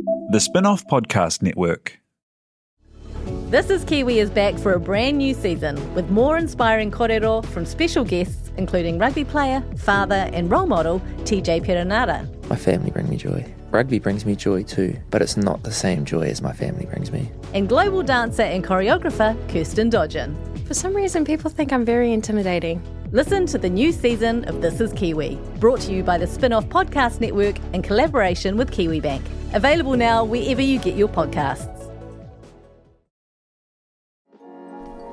The Spin-Off Podcast Network. This is Kiwi is back for a brand new season with more inspiring kōrero from special guests including rugby player, father and role model TJ Perenara. My family bring me joy. Rugby brings me joy too, but it's not the same joy as my family brings me. And global dancer and choreographer Kirsten Dodgen. For some reason, people think I'm very intimidating. Listen to the new season of This is Kiwi, brought to you by the Spin-Off Podcast Network in collaboration with KiwiBank. Available now wherever you get your podcasts.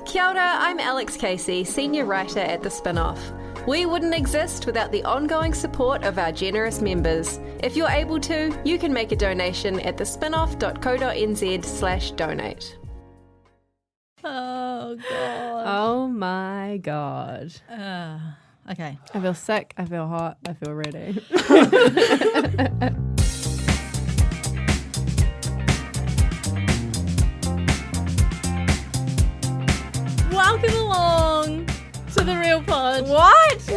Kia ora, I'm Alex Casey, Senior Writer at The Spin-Off. We wouldn't exist without the ongoing support of our generous members. If you're able to, you can make a donation at thespinoff.co.nz/donate. Oh, God. Oh my God. Okay. I feel sick, I feel hot, I feel ready. Welcome along to The Real Pod. What?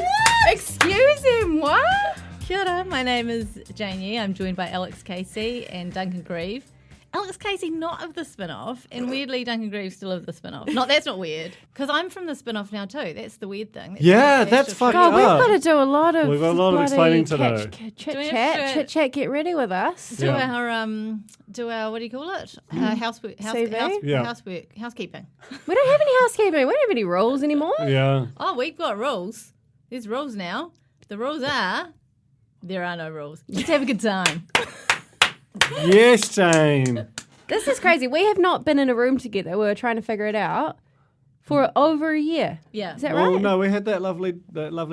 Excuse him, what? Kia ora, my name is Janie. I'm joined by Alex Casey and Duncan Grieve. Alex Casey not of The Spin-Off, and weirdly Duncan Grieve still of The Spin-Off. That's not weird, because I'm from The Spin-Off now too. That's the weird thing. That's fucked God, up. we've got to do a lot of We've got a lot of explaining to do. Chit-chat, get ready with us. Do our what do you call it? Housekeeping. We don't have any housekeeping. We don't have any rules anymore. Yeah. Oh, we've got rules. There's rules now. The rules are there are no rules. Just have a good time. Yes, Jane. This is crazy. We have not been in a room together. We were trying to figure it out for over a year. Yeah. Is that Well, right? no, we had that lovely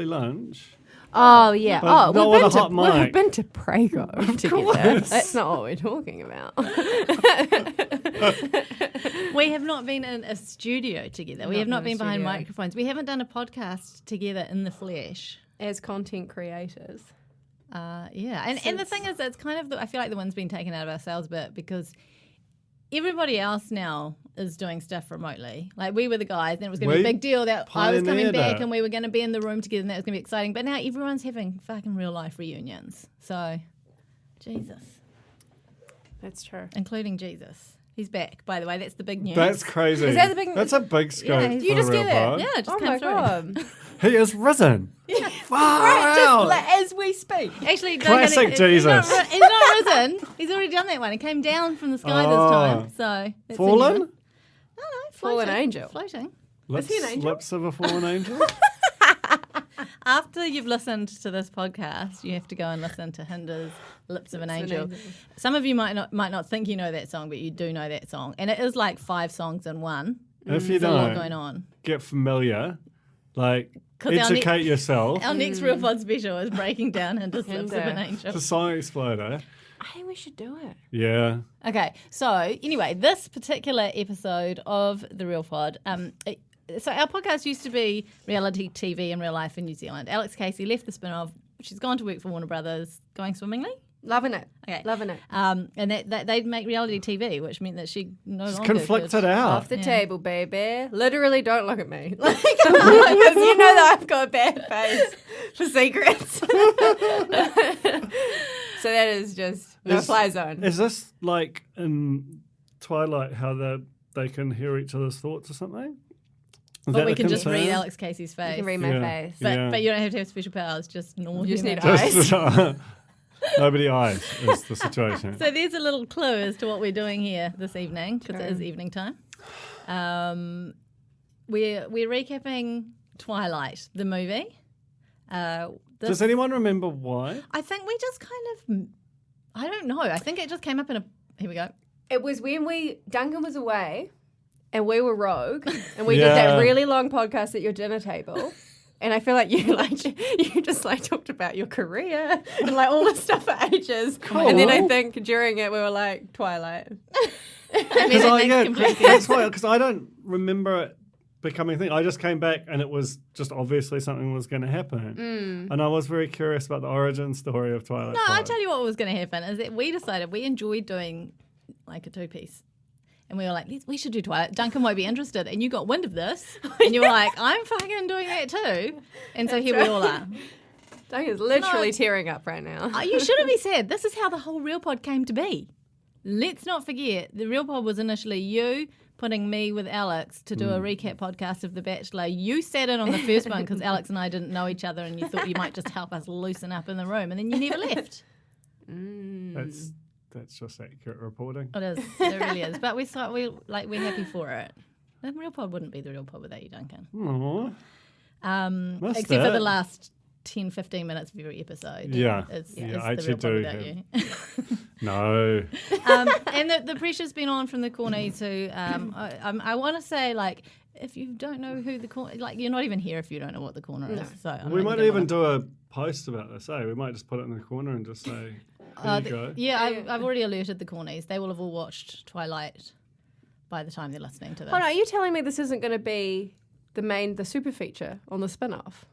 lunch. Oh, yeah. But not with a hot we've mic. been to Prego together. course. That's not what we're talking about. We have not been in a studio together. We have not been behind studio. microphones. We haven't done a podcast together in the flesh. As content creators. And the thing is, it's kind of, I feel like the wind's been taken out of our sails a bit because everybody else now is doing stuff remotely. Like we were the guys, and it was going to be a big deal that I was coming back and we were going to be in the room together and that was going to be exciting. But now everyone's having fucking real life reunions. So, Jesus. That's true. Including Jesus. He's back, by the way. That's the big news. That's crazy. Is that the big- That's a big scope. Yeah, for you just the get Real that? Pod. Yeah, just Oh come my through. God. He is risen. Yeah. Wow. As we speak. Classic Actually, Duncan, Jesus. He's not risen. He's already done that one. He came down from the sky this time. So that's Fallen? No, floating. Fallen angel. Floating. Lips, he an angel? lips of a fallen angel? After you've listened to this podcast, you have to go and listen to Hinder's Lips of an Angel. Some of you might not think you know that song, but you do know that song. And it is like 5 songs in one. If you There's a lot don't, going on. get familiar. Like, 'Cause our educate yourself. Our next Real Pod special is breaking down Hinder's Lips of an Angel. It's a song exploder. I think we should do it. Yeah. Okay, so anyway, this particular episode of The Real Pod, so our podcast used to be reality TV in real life in New Zealand. Alex Casey left the spin-off. She's gone to work for Warner Brothers, going swimmingly. Loving it. Okay. Loving it. And that they'd make reality TV, which meant that she no longer Conflicted could. out. Off the table, baby. Literally, don't look at me. Because you know that I've got a bad face for secrets. So that is just no-fly zone. Is this like in Twilight how they can hear each other's thoughts or something? Is But that we the can just concern? read Alex Casey's face. You can read my face. But you don't have to have special powers, just normal You just human. need eyes. Just- Nobody eyes is the situation. So there's a little clue as to what we're doing here this evening, because it is evening time. We're recapping Twilight, the movie. Does anyone remember why? I think we just kind of, I don't know. I think it just came up in a, here we go. It was when Duncan was away and we were rogue and we Yeah. did that really long podcast at your dinner table. And I feel like you just talked about your career and all this stuff for ages. Cool. And then I think during it we were like, Twilight. That's why, because I don't remember it becoming a thing. I just came back and it was just obviously something was going to happen. And I was very curious about the origin story of Twilight. No, I'll Pod. tell you what was going to happen is that we decided we enjoyed doing like a 2-piece. And we were like, we should do Twilight. Duncan won't be interested. And you got wind of this. And you were like, I'm fucking doing that too. And so here we all are. Duncan's literally tearing up right now. You shouldn't be sad. This is how the whole Real Pod came to be. let's not forget, the Real Pod was initially you putting me with Alex to do a recap podcast of The Bachelor. You sat in on the first one because Alex and I didn't know each other and you thought you might just help us loosen up in the room, and then you never left. That's just accurate reporting. It is. It really is. But we're happy for it. The Real Pod wouldn't be The Real Pod without you, Duncan. Aww. Except for the last 10, 15 minutes of every episode. Yeah. It's I The Real Pod do without you. No. And the pressure's been on from the cornies who, I want to say, like, if you don't know who the corner, like, you're not even here if you don't know what the corner is. So we might even do a post about this, We might just put it in the corner and just say, there you go. Yeah, I've already alerted the cornies. They will have all watched Twilight by the time they're listening to this. Hold on, are you telling me this isn't going to be the super feature on the spin-off?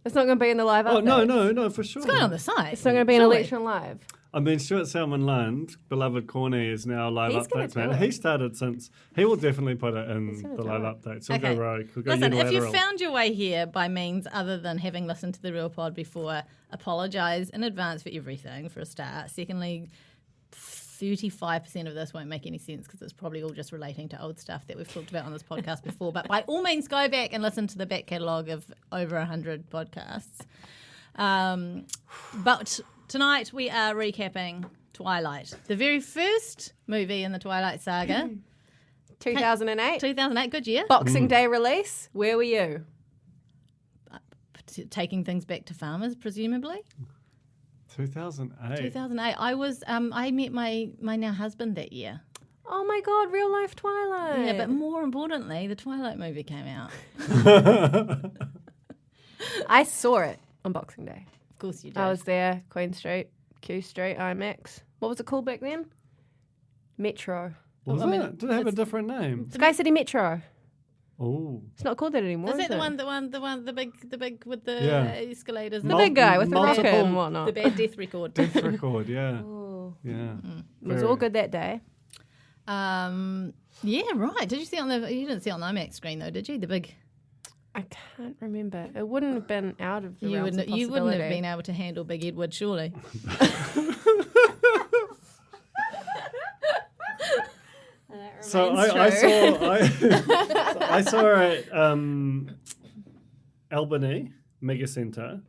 It's not going to be in the live updates? Oh, no, for sure. It's going on the site. It's not going to be an election live? I mean, Stuart Salmon Land, beloved Corny, is now live updates, man. He started he will definitely put it in the live updates. He'll go rogue. He'll go Listen, unilateral. if you found your way here by means other than having listened to the Real Pod before, apologise in advance for everything, for a start. Secondly, 35% of this won't make any sense because it's probably all just relating to old stuff that we've talked about on this podcast before. But by all means, go back and listen to the back catalogue of over 100 podcasts. But tonight we are recapping Twilight, the very first movie in the Twilight saga. 2008. 2008, good year. Boxing Day release. Where were you? Taking things back to farmers, presumably. 2008. 2008. I was. I met my now husband that year. Oh my God, real life Twilight. Yeah, but more importantly, the Twilight movie came out. I saw it on Boxing Day. Of course you did. I was there, Queen Street, Q Street, IMAX. What was it called back then? Metro. Was it? Did it have a different name? Sky City Metro. Oh. It's not called that anymore. Is that it? the big with the escalators? The big guy with the rocket and whatnot. The bad death record. Death record, yeah. Oh. Yeah. It was all good that day. Yeah, right. Did you see you didn't see it on the IMAX screen though, did you? The big. I can't remember. It wouldn't have been out of the You realms of wouldn't have possibility. been able to handle Big Edward, surely. So I saw at Albany Mega Centre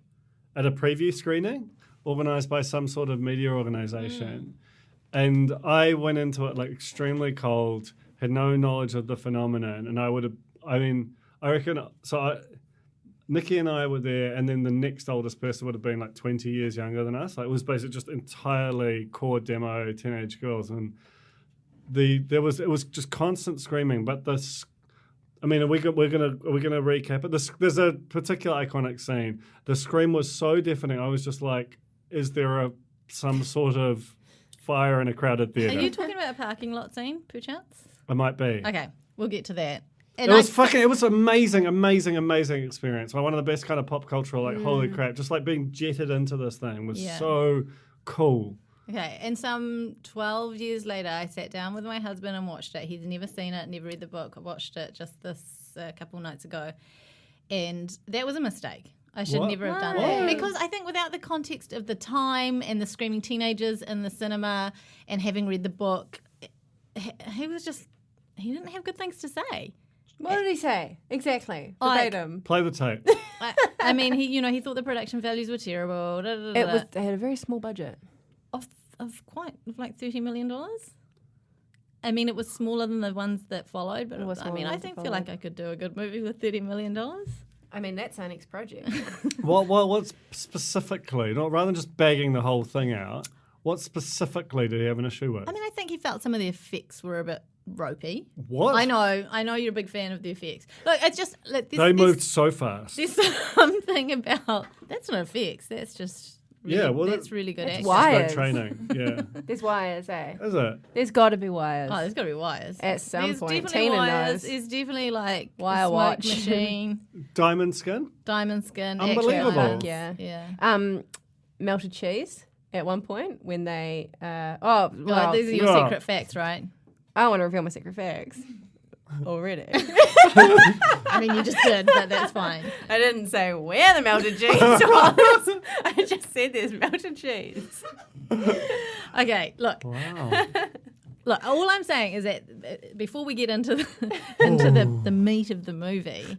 at a preview screening organised by some sort of media organisation. And I went into it like extremely cold, had no knowledge of the phenomenon. And Nikki and I were there, and then the next oldest person would have been like 20 years younger than us. Like, it was basically just entirely core demo teenage girls. And it was just constant screaming. But this, I mean, are we gonna recap it? There's a particular iconic scene. The scream was so deafening. I was just like, is there some sort of fire in a crowded theatre? Are you talking about a parking lot scene, perchance? I might be. Okay, we'll get to that. And it was amazing experience. Like one of the best kind of pop cultural, like holy crap, just like being jetted into this thing was so cool. Okay, and some 12 years later, I sat down with my husband and watched it. He's never seen it, never read the book. I watched it just this couple of nights ago. And that was a mistake. I should never have done that. Because I think without the context of the time and the screaming teenagers in the cinema and having read the book, he didn't have good things to say. What did he say? Exactly. Like, Verbatim. Play the tape. I mean, he thought the production values were terrible. They had a very small budget. Of like $30 million. I mean, it was smaller than the ones that followed, but I feel like I could do a good movie with $30 million. I mean, that's our next project. What specifically, rather than just bagging the whole thing out, what specifically did he have an issue with? I mean, I think he felt some of the effects were a bit ropey. What? I know you're a big fan of the effects. Look, it's just... They moved so fast. There's something about... That's not effects, that's just... Really, that's really good acting. Wires. Great training, yeah. There's wires, eh? Is it? There's got to be wires. Oh, there's got to be wires. At some point. Definitely Tina wires. knows. There's definitely like wire a smoke watch. machine. Diamond skin? Diamond skin. Unbelievable. Action. Yeah. Melted cheese at one point when they... these are your secret facts, right? I don't want to reveal my secret facts. already. I mean, you just did, but that's fine. I didn't say where the melted cheese was. I just said there's melted cheese. Okay, look. Wow. Look, all I'm saying is that before we get into the meat of the movie,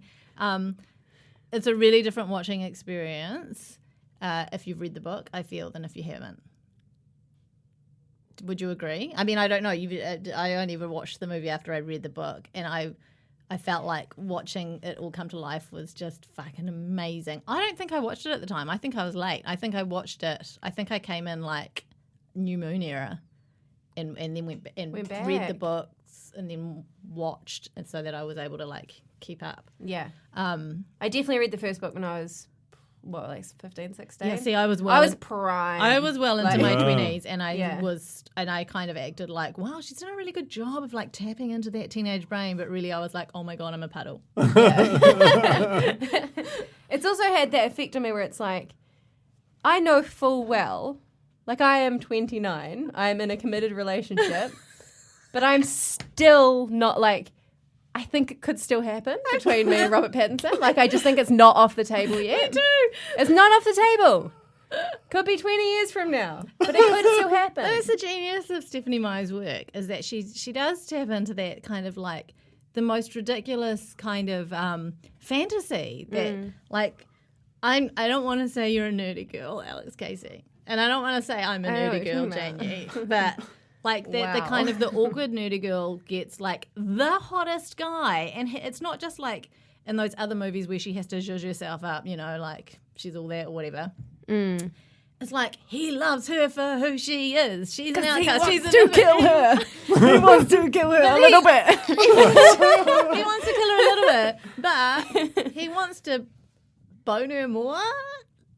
it's a really different watching experience if you've read the book, I feel, than if you haven't. Would you agree? I mean, I don't know. I only ever watched the movie after I read the book, and I felt like watching it all come to life was just fucking amazing. I don't think I watched it at the time. I think I was late. I think I watched it. I think I came in like New Moon era, and then went back. read the books and then watched, and so that I was able to like keep up. Yeah. I definitely read the first book when I was, like 15, 16? Yeah, see, I was prime. I was well into my Yeah. 20s, and I kind of acted like, wow, she's done a really good job of like tapping into that teenage brain, but really I was like, oh my God, I'm a puddle. It's also had that effect on me where it's like, I know full well, like I am 29, I'm in a committed relationship, but I'm still not like, I think it could still happen between me and Robert Pattinson. Like, I just think it's not off the table yet. Me too. It's not off the table. Could be 20 years from now, but it could still happen. That's the genius of Stephanie Meyer's work, is that she does tap into that kind of like the most ridiculous kind of fantasy that like I don't want to say you're a nerdy girl, Alex Casey, and I don't want to say I'm a nerdy girl, Jane Yee, but like the kind of the awkward nerdy girl gets like the hottest guy, and it's not just like in those other movies where she has to zhuzh herself up, you know, like she's all that or whatever. It's like he loves her for who she is. She's an outcast. She's to kill her. He wants to kill her a little bit. He wants to kill her a little bit, but he wants to bone her more,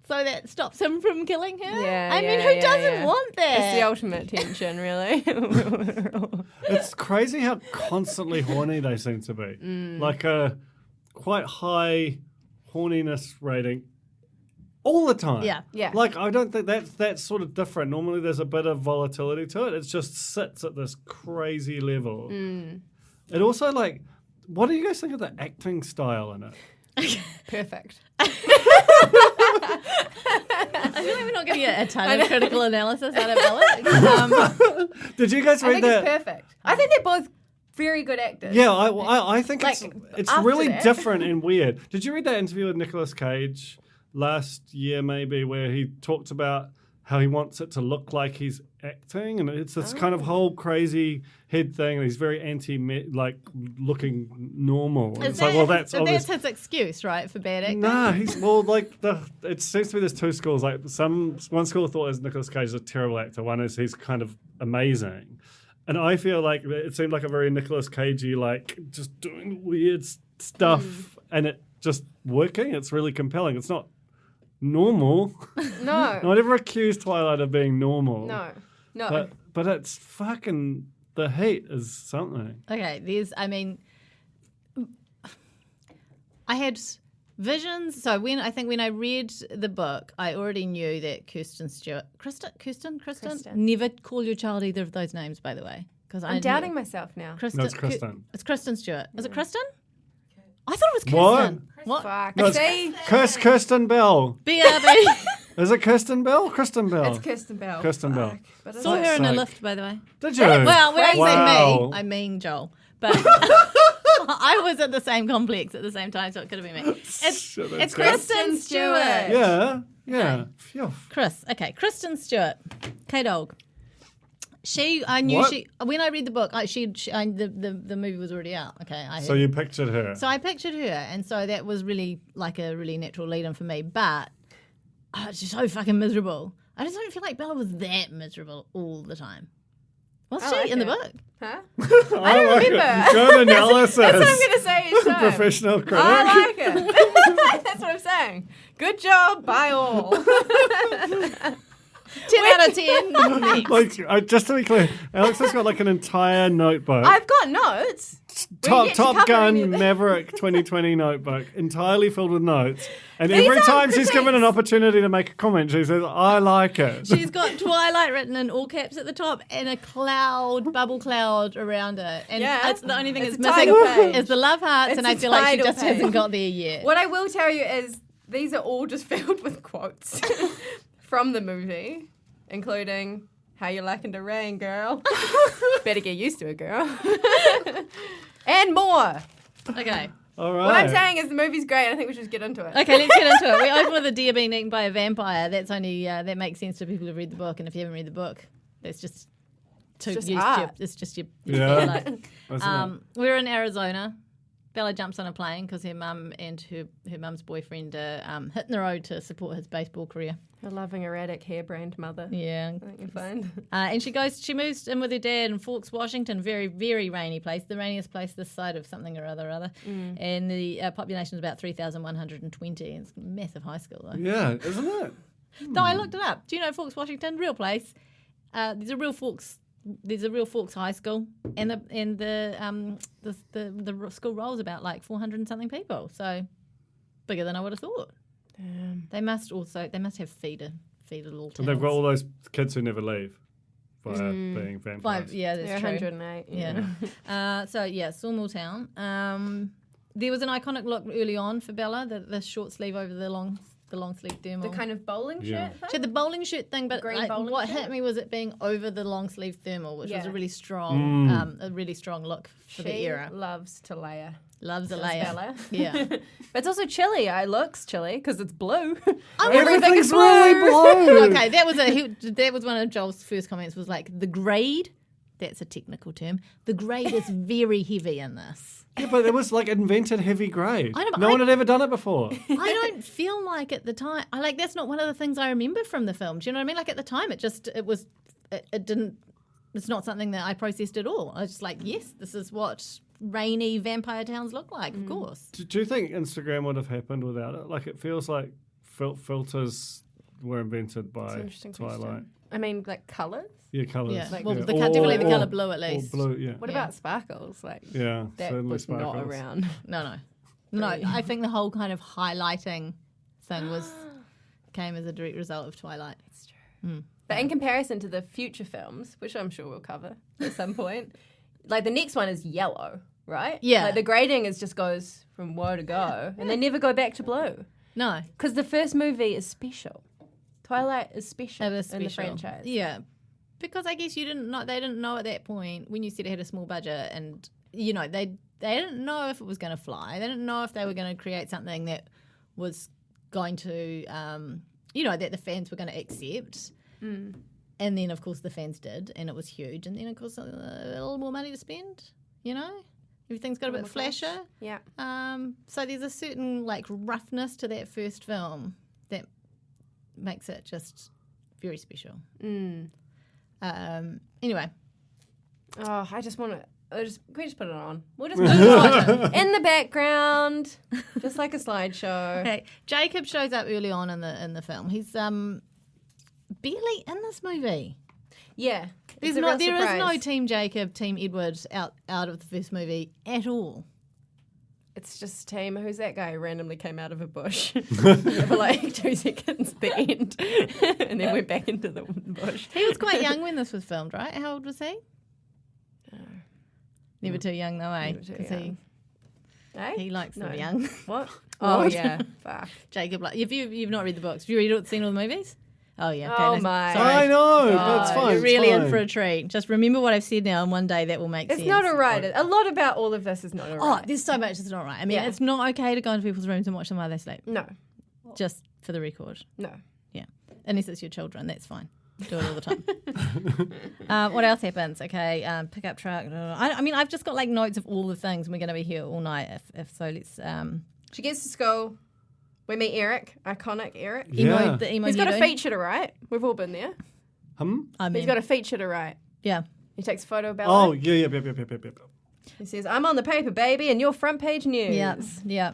so that stops him from killing her. Yeah, I mean, who doesn't want that? It's the ultimate tension, really. It's crazy how constantly horny they seem to be. Like a quite high horniness rating all the time. Yeah. Like, I don't think that's sort of different. Normally there's a bit of volatility to it. It just sits at this crazy level. It also, like, what do you guys think of the acting style in it? Perfect. I feel like we're not going to get a ton of critical analysis out of Alex. Did you guys I read think that? it's perfect. I think they're both very good actors. Yeah, I think Like, it's after really that. different and weird. Did you read that interview with Nicolas Cage last year maybe where he talked about how he wants it to look like he's acting, and it's this kind of whole crazy head thing, and he's very like looking normal. And it's like, well, that's obvious. That's his excuse, right, for bad acting? Nah, he's like it seems to be there's two schools. Like one school of thought is Nicolas Cage is a terrible actor. One is he's kind of amazing, and I feel like it seemed like a very Nicolas Cagey, like just doing weird stuff and it just working. It's really compelling. It's not normal. No. Not ever accused Twilight of being normal. No. But it's fucking, the heat is something. Okay, I had visions. So when I read the book, I already knew that Kristen, never call your child either of those names, by the way. Because I'm doubting myself now. Kristen, No, it's Kristen. It's Kristen Stewart. Is it Kristen? I thought it was What? Kristen. What? Fuck. No, See? it's Kirsten Bell. BRB. Is it Kirsten Bell? Kristen Bell. It's Kirsten Bell. Kirsten Bell. But Saw her in a sake. lift, by the way. Did you? Well, when I say Wow. me, I mean Joel. But I was at the same complex at the same time, so it could have been me. Shit, that's It's great. Kristen Stewart. Yeah. Phew. Kristen Stewart. K-Dog. I knew What? when I read the book, the movie was already out. Okay. So you pictured her. So I pictured her, and so that was really like a really natural lead-in for me. But she's so fucking miserable. I just don't feel like Bella was that miserable all the time. Was I she like in the it. book? Huh? I don't remember. Good analysis. That's what I'm going to say each time. Professional critic. I like it. That's what I'm saying. Good job by all. 10 out of 10. Next. Like, just to be clear, Alex has got like an entire notebook. I've got notes. Top Gun Maverick 2020 notebook, entirely filled with notes. And every time she's given an opportunity to make a comment, she says, I like it. She's got Twilight written in all caps at the top and a bubble cloud around it. And it's the only thing It's that's a missing title page. is the love hearts, It's and a I feel like she title just page. hasn't got there yet. What I will tell you is these are all just filled with quotes from the movie, including "How you liking the rain, girl? Better get used to it, girl," and more. Okay. All right. What I'm saying is the movie's great. I think we should just get into it. Okay, let's get into it. We open with a deer being eaten by a vampire. That's only that makes sense to people who've read the book, and if you haven't read the book, that's just it's just your Yeah. like. We're in Arizona. Bella jumps on a plane because her mum and her mum's boyfriend are hitting the road to support his baseball career. A loving, erratic, harebrained mother. Yeah. I think you're fine. And she moves in with her dad in Forks, Washington, very, very rainy place, the rainiest place this side of something or other. And the population is about 3,120. It's a massive high school, though. Yeah, isn't it? No, I looked it up. Do you know Forks, Washington? Real place. There's a real Forks High School, and the school rolls about like 400 and something people. So bigger than I would have thought. They must have feeder little towns. And they've got all those kids who never leave via being vampires. Yeah, They're that's true. 108. Yeah. Sawmill Town. There was an iconic look early on for Bella, the short sleeve over the long sleeve thermal. The kind of bowling shirt thing? She had the bowling shirt thing, but Green bowling what shirt? hit me was it being over the long sleeve thermal, which was Yeah. a really strong look for the She era. loves to layer. Loves a Says layer. Bella. Yeah. But it's also chilly. It looks chilly because it's blue. Everything's really blue. Okay, that was one of Joel's first comments. Was like the grade. That's a technical term. The grade is very heavy in this. Yeah, but it was like invented heavy grade. I know, but No one had ever done it before. I don't feel like at the time. That's not one of the things I remember from the film. Do you know what I mean? Like at the time, it didn't. It's not something that I processed at all. I was just like, yes, this is what rainy vampire towns look like. Of course. Do you think Instagram would have happened without it? Like, it feels like filters were invented That's an by interesting Twilight. question. I mean, like colours? Yeah, colours. Yeah. Like- Well, Yeah. definitely the Or- colour blue at least. Or blue, yeah. What Yeah. about sparkles? Like, Yeah, that certainly was sparkles. not around. No. I think the whole kind of highlighting thing came as a direct result of Twilight. It's true. But in comparison to the future films, which I'm sure we'll cover at some point, like the next one is yellow, right? Yeah. Like the grading just goes from woe to go, and they never go back to blue. No, Because the first movie is special. Twilight is special it was in the special. franchise. Yeah, because I guess they didn't know at that point when you said it had a small budget, and they didn't know if it was going to fly. They didn't know if they were going to create something that was going to, that the fans were going to accept. And then, of course, the fans did, and it was huge. And then, of course, a little more money to spend. Everything's got a bit flasher. Yeah. So there's a certain roughness to that first film that makes it just very special. Anyway, Oh, I just want to. Can we just put it on? We'll just put it on in the background, just like a slideshow. okay. Jacob shows up early on in the film. He's barely in this movie. Yeah, There is no Team Jacob, Team Edward out of the first movie at all. It's just team. Who's that guy who randomly came out of a bush for like 2 seconds at the end, and then went back into the bush? He was quite young when this was filmed, right? How old was he? Never too young, though, eh? Never too 'Cause young. Eh? he likes No. the young. What? Oh yeah. Fuck. Jacob, if you've not read the books, have you seen all the movies? Oh yeah. Okay, Oh no, my. Sorry. I know, that's fine. You're really it's in for a fine. treat. Just remember what I've said now, and one day that will make It's sense. not all right. A lot about all of this is not all Oh, right. there's so much that's not right. I mean, Yeah. it's not okay to go into people's rooms and watch them while they sleep. No. Just for the record. No. Yeah. Unless it's your children, that's fine. Do it all the time. What else happens? Okay, pickup truck. I mean, I've just got notes of all the things, and we're going to be here all night. If so, let's. She gets to school. We meet Eric, iconic Eric. Yeah. The emo He's got a Nedo. feature to write. We've all been there. I mean, He's got a feature to write. yeah. He takes a photo of Bella. Oh, yeah. He says, "I'm on the paper, baby, and you're front page news." Yeah.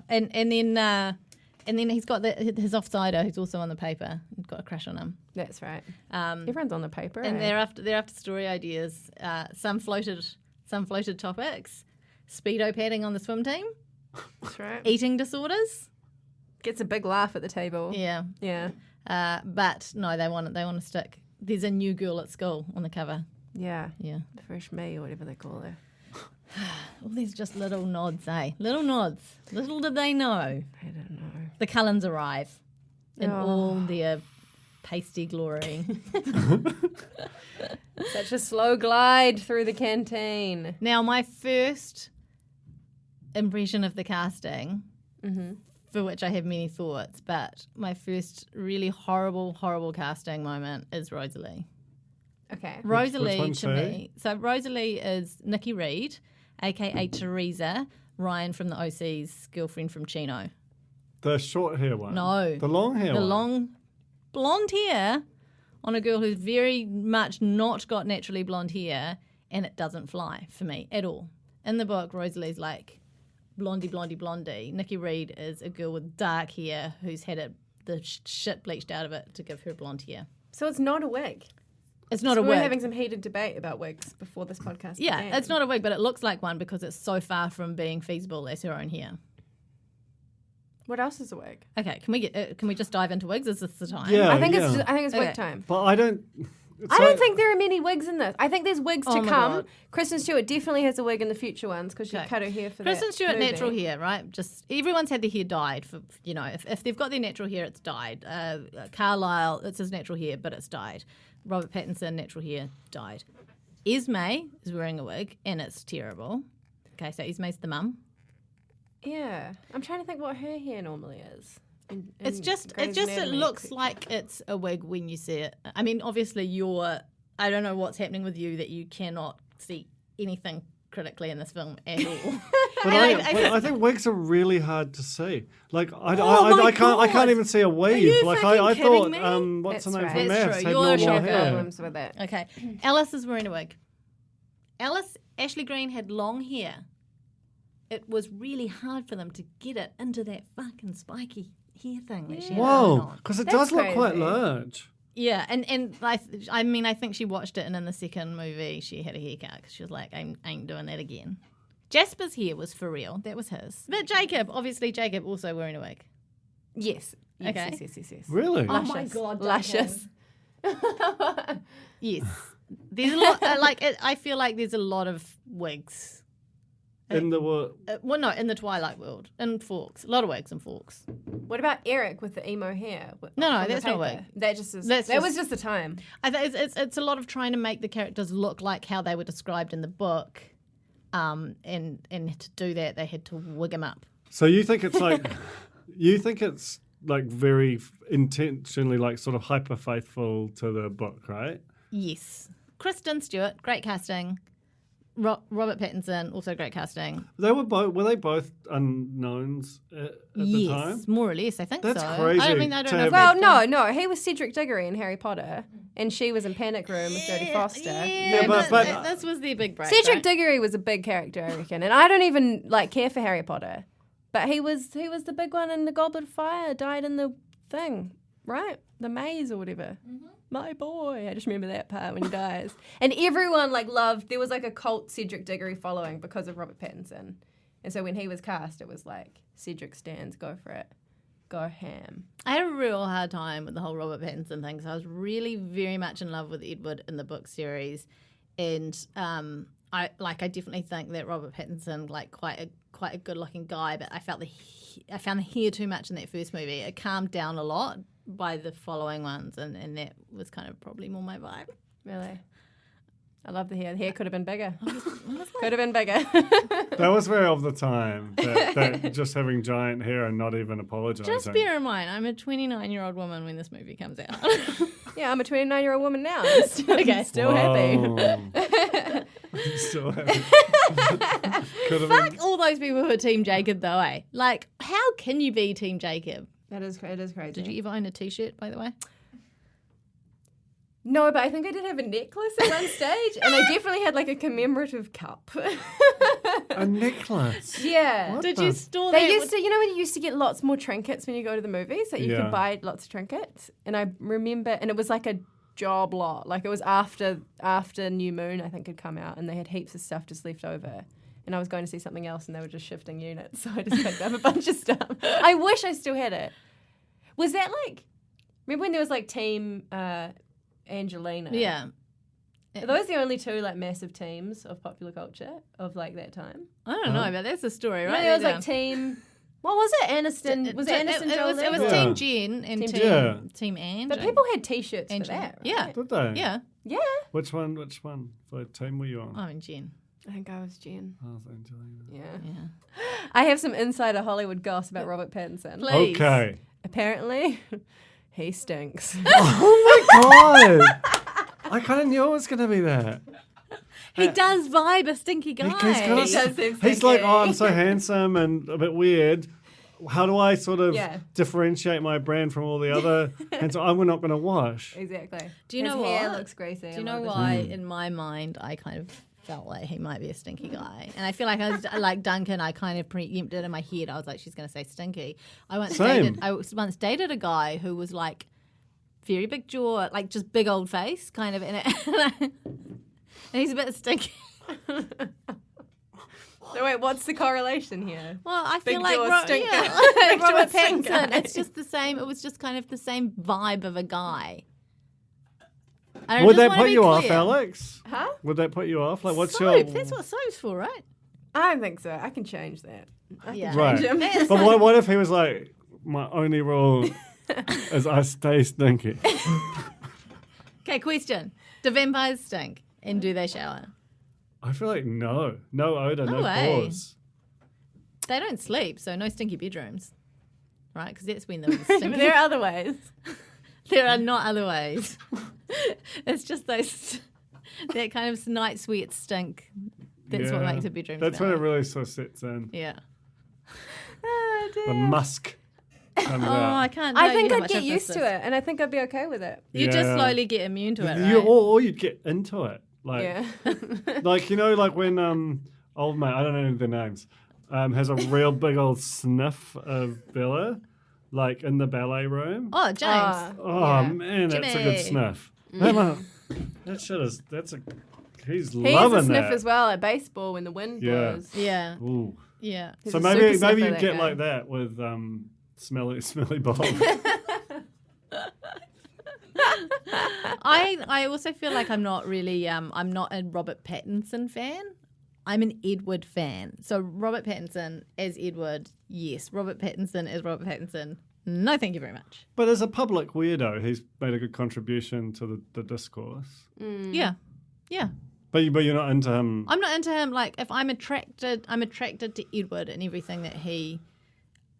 And then he's got his offsider who's also on the paper. He's got a crush on him. That's right. Um, Everyone's on the paper. and eh? they're after story ideas. Some floated topics. speedo padding on the swim team, That's right. eating disorders. Gets a big laugh at the table. Yeah. Yeah. But no, they want to stick. There's a new girl at school on the cover. Yeah. Yeah. Fresh me or whatever they call her. All these just little nods, eh? Little nods. Little did they know. I don't know. The Cullens arrive in Oh. all their pasty glory. Such a slow glide through the canteen. Now, my first impression of the casting, for which I have many thoughts, but my first really horrible, horrible casting moment is Rosalie. Okay. Rosalie one, to sorry? me. So Rosalie is Nikki Reed, aka Teresa, Ryan from the OC's girlfriend from Chino. The short hair one. No. The long hair The one. long blonde hair on a girl who's very much not got naturally blonde hair, and it doesn't fly for me at all. In the book, Rosalie's like blondie, blondie, blondie. Nikki Reed is a girl with dark hair who's had the shit bleached out of it to give her blonde hair. So it's not a wig. It's not a We wig. were having some heated debate about wigs before this podcast Yeah, began. it's not a wig, but it looks like one because it's so far from being feasible as her own hair. What else is a wig? Okay, can we just dive into wigs? Is this the time? Yeah. I think yeah. it's wig Okay. time. But I don't. I don't think there are many wigs in this. I think there's wigs Oh to my come. God. Kristen Stewart definitely has a wig in the future ones because she Okay. cut her hair for Kristen that Stewart, movie. natural hair, right? Just everyone's had their hair dyed. For if they've got their natural hair, it's dyed. Carlisle, it's his natural hair, but it's dyed. Robert Pattinson, natural hair, dyed. Esme is wearing a wig, and it's terrible. Okay, so Esme's the mum. Yeah, I'm trying to think what her hair normally is. It looks like it's a wig when you see it. I mean, obviously I don't know what's happening with you that you cannot see anything critically in this film at all. But I think wigs are really hard to see. Like I my can't God. even see a weave. you like fucking I kidding thought me? what's That's the name right. from That's Maths true. had You're normal sure hair. problems with it. Okay, Alice is wearing a wig. Ashley Greene had long hair. It was really hard for them to get it into that fucking spiky hair thing that she had going Whoa, on. because it That's does look quite crazy. large. Yeah, and I think she watched it, and in the second movie she had a haircut because she was like, I ain't doing that again. Jasper's hair was for real. That was his. But Jacob also wearing a wig. Yes. Okay. Yes. Really? Oh my God, Luscious. Yes. There's a lot, I feel like there's a lot of wigs. In the what? In the Twilight world. In Forks. A lot of wigs in Forks. What about Eric with the emo hair? No, from the that's not a paper? wig. That just is. That's that just- was just the time. I think it's a lot of trying to make the characters look like how they were described in the book. And to do that, they had to wig them up. So you think it's like, very intentionally like sort of hyper faithful to the book, right? Yes. Kristen Stewart, great casting. Robert Pattinson, also great casting. Were they both unknowns at the time? Yes, more or less, I think That's so. crazy I don't to know. have- if Well, they've no. He was Cedric Diggory in Harry Potter, and she was in Panic Room with Jodie Foster. Yeah, but- this was their big break. Cedric right? Diggory was a big character, I reckon, and I don't even care for Harry Potter, but he was the big one in the Goblet of Fire. Died in the thing, right? The maze or whatever. Mm-hmm. My boy, I just remember that part when he dies, and everyone loved. There was a cult Cedric Diggory following because of Robert Pattinson, and so when he was cast, it was like Cedric stands, go for it, go ham. I had a real hard time with the whole Robert Pattinson thing. So I was really very much in love with Edward in the book series, and I definitely think that Robert Pattinson quite a good looking guy, but I found the hair too much in that first movie. It calmed down a lot by the following ones, and that was kind of probably more my vibe. Really, I love the hair. The hair could have been bigger. Could have been bigger. That was very of the time. That just having giant hair and not even apologizing. Just bear in mind, I'm a 29-year-old woman when this movie comes out. Yeah, I'm a 29-year-old woman now. Okay, still happy. Whoa. Still happy. Could have been. Fuck all those people who are Team Jacob, though, eh? Like, how can you be Team Jacob? It is crazy. Did you ever own a T-shirt, by the way? No, but I think I did have a necklace at one stage, and I definitely had a commemorative cup. A necklace. Yeah. What Did the- you store They that? used to, when you used to get lots more trinkets when you go to the movies, that you Yeah. could buy lots of trinkets. And I remember, and it was like a job lot. It was after New Moon, I think, had come out, and they had heaps of stuff just left over. and I was going to see something else, and they were just shifting units, so I just picked up a bunch of stuff. I wish I still had it. Was that like, remember when there was like Team Angelina? Yeah. Are those the only two like massive teams of popular culture of like that time? I don't know, but that's the story, right? No, there was like Team. What was it? Aniston. Was it Aniston? It was Team Jen and Team Ange. But people had T-shirts for that, right? Yeah. Did they? Yeah. Yeah. Which one? What team were you on? I'm Jen. I think I was Jen. I was Angelina. Yeah. I have some insider Hollywood gossip about Robert Pattinson. Please. Okay. Apparently, he stinks. Oh my god! I kind of knew it was going to be that. He does vibe a stinky guy. He's like, oh, I'm so handsome and a bit weird. How do I sort of differentiate my brand from all the other? And so I'm not going to wash. Exactly. Do you His know hair what? looks greasy. Do you know why, in my mind, I kind of felt like he might be a stinky guy? And I feel like I was like Duncan. I kind of preempted in my head. I was like, she's going to say stinky. I once dated a guy who was like very big jaw, like just big old face, kind of in it. And he's a bit stinky. So wait, what's the correlation here? Well, I feel Big like jaw stinker. Robert Pattinson. It's just the same. It was just kind of the same vibe of a guy. Would that put you off, Alex? Huh? Would that put you off? Like, what's soap? your? That's what soap's for, right? I don't think so. I can change that. I can Right. change him. But what if he was like, my only rule is I stay stinky? Okay, question. Do vampires stink? And do they shower? I feel like no odor, no way. pores. They don't sleep, so no stinky bedrooms, right? Because that's when they're stinky. There are other ways. There are not other ways. It's just that kind of night sweat stink. That's what makes a bedroom That's smell. when it really sort of sets in. Yeah. The musk comes out. I can't. I think I'd get used to it, and I think I'd be okay with it. You just slowly get immune to it, right? Or you'd get into it. Like, Yeah. like like when old mate, I don't know their names, has a real big old sniff of Bella, like in the ballet room. Oh, James. Oh man, that's a good Jimmy. sniff. That shit is. He's He loving has a sniff that. as well at baseball when the wind blows. Yeah. Ooh. Yeah. He's So a maybe super sniffer, you that get guy. like that with smelly Bob. I also feel like I'm not really I'm not a Robert Pattinson fan. I'm an Edward fan. So Robert Pattinson as Edward, yes. Robert Pattinson as Robert Pattinson. No, thank you very much. But as a public weirdo, he's made a good contribution to the discourse. Yeah. Yeah. But you're not into him. I'm not into him. Like, if I'm attracted to Edward and everything that he,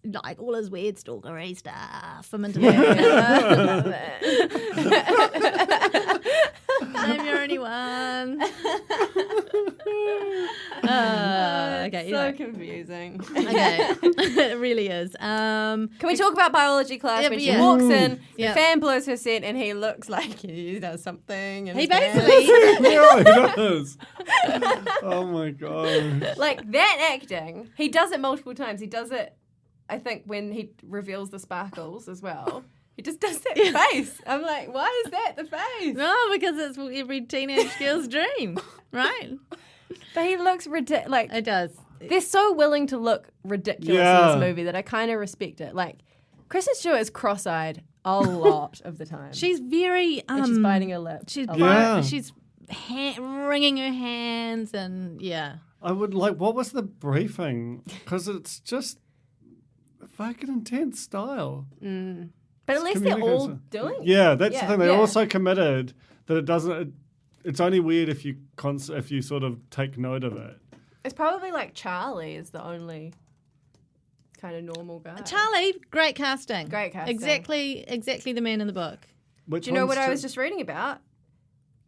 like all his weird stalkery stuff. I'm into that. I'm your only one. Okay, So anyway. confusing. Okay, it really is. Can we talk about biology class when she walks in, the fan blows her scent, and he looks like he does something. And He basically... Yeah, he does. Oh my god. like that acting, he does it multiple times. He does it, I think, when he reveals the sparkles as well. He just does that face. I'm like, why is that the face? No, because it's every teenage girl's dream, right? But he looks ridiculous. Like, It does. they're so willing to look ridiculous in this movie that I kind of respect it. Like, Kristen Stewart is cross-eyed a lot of the time. She's very... and she's biting her lip. She's a lot. she's wringing her hands and I would like. What was the briefing? Because it's just fucking intense style. But at least they're all communication. doing it. Yeah, that's the Yeah, thing. They're yeah. all so committed that it doesn't. It's only weird if you sort of take note of it. It's probably like Charlie is the only kind of normal guy. Charlie, great casting. Great casting. Exactly the man in the book. Which Do you know what one's I was just reading about?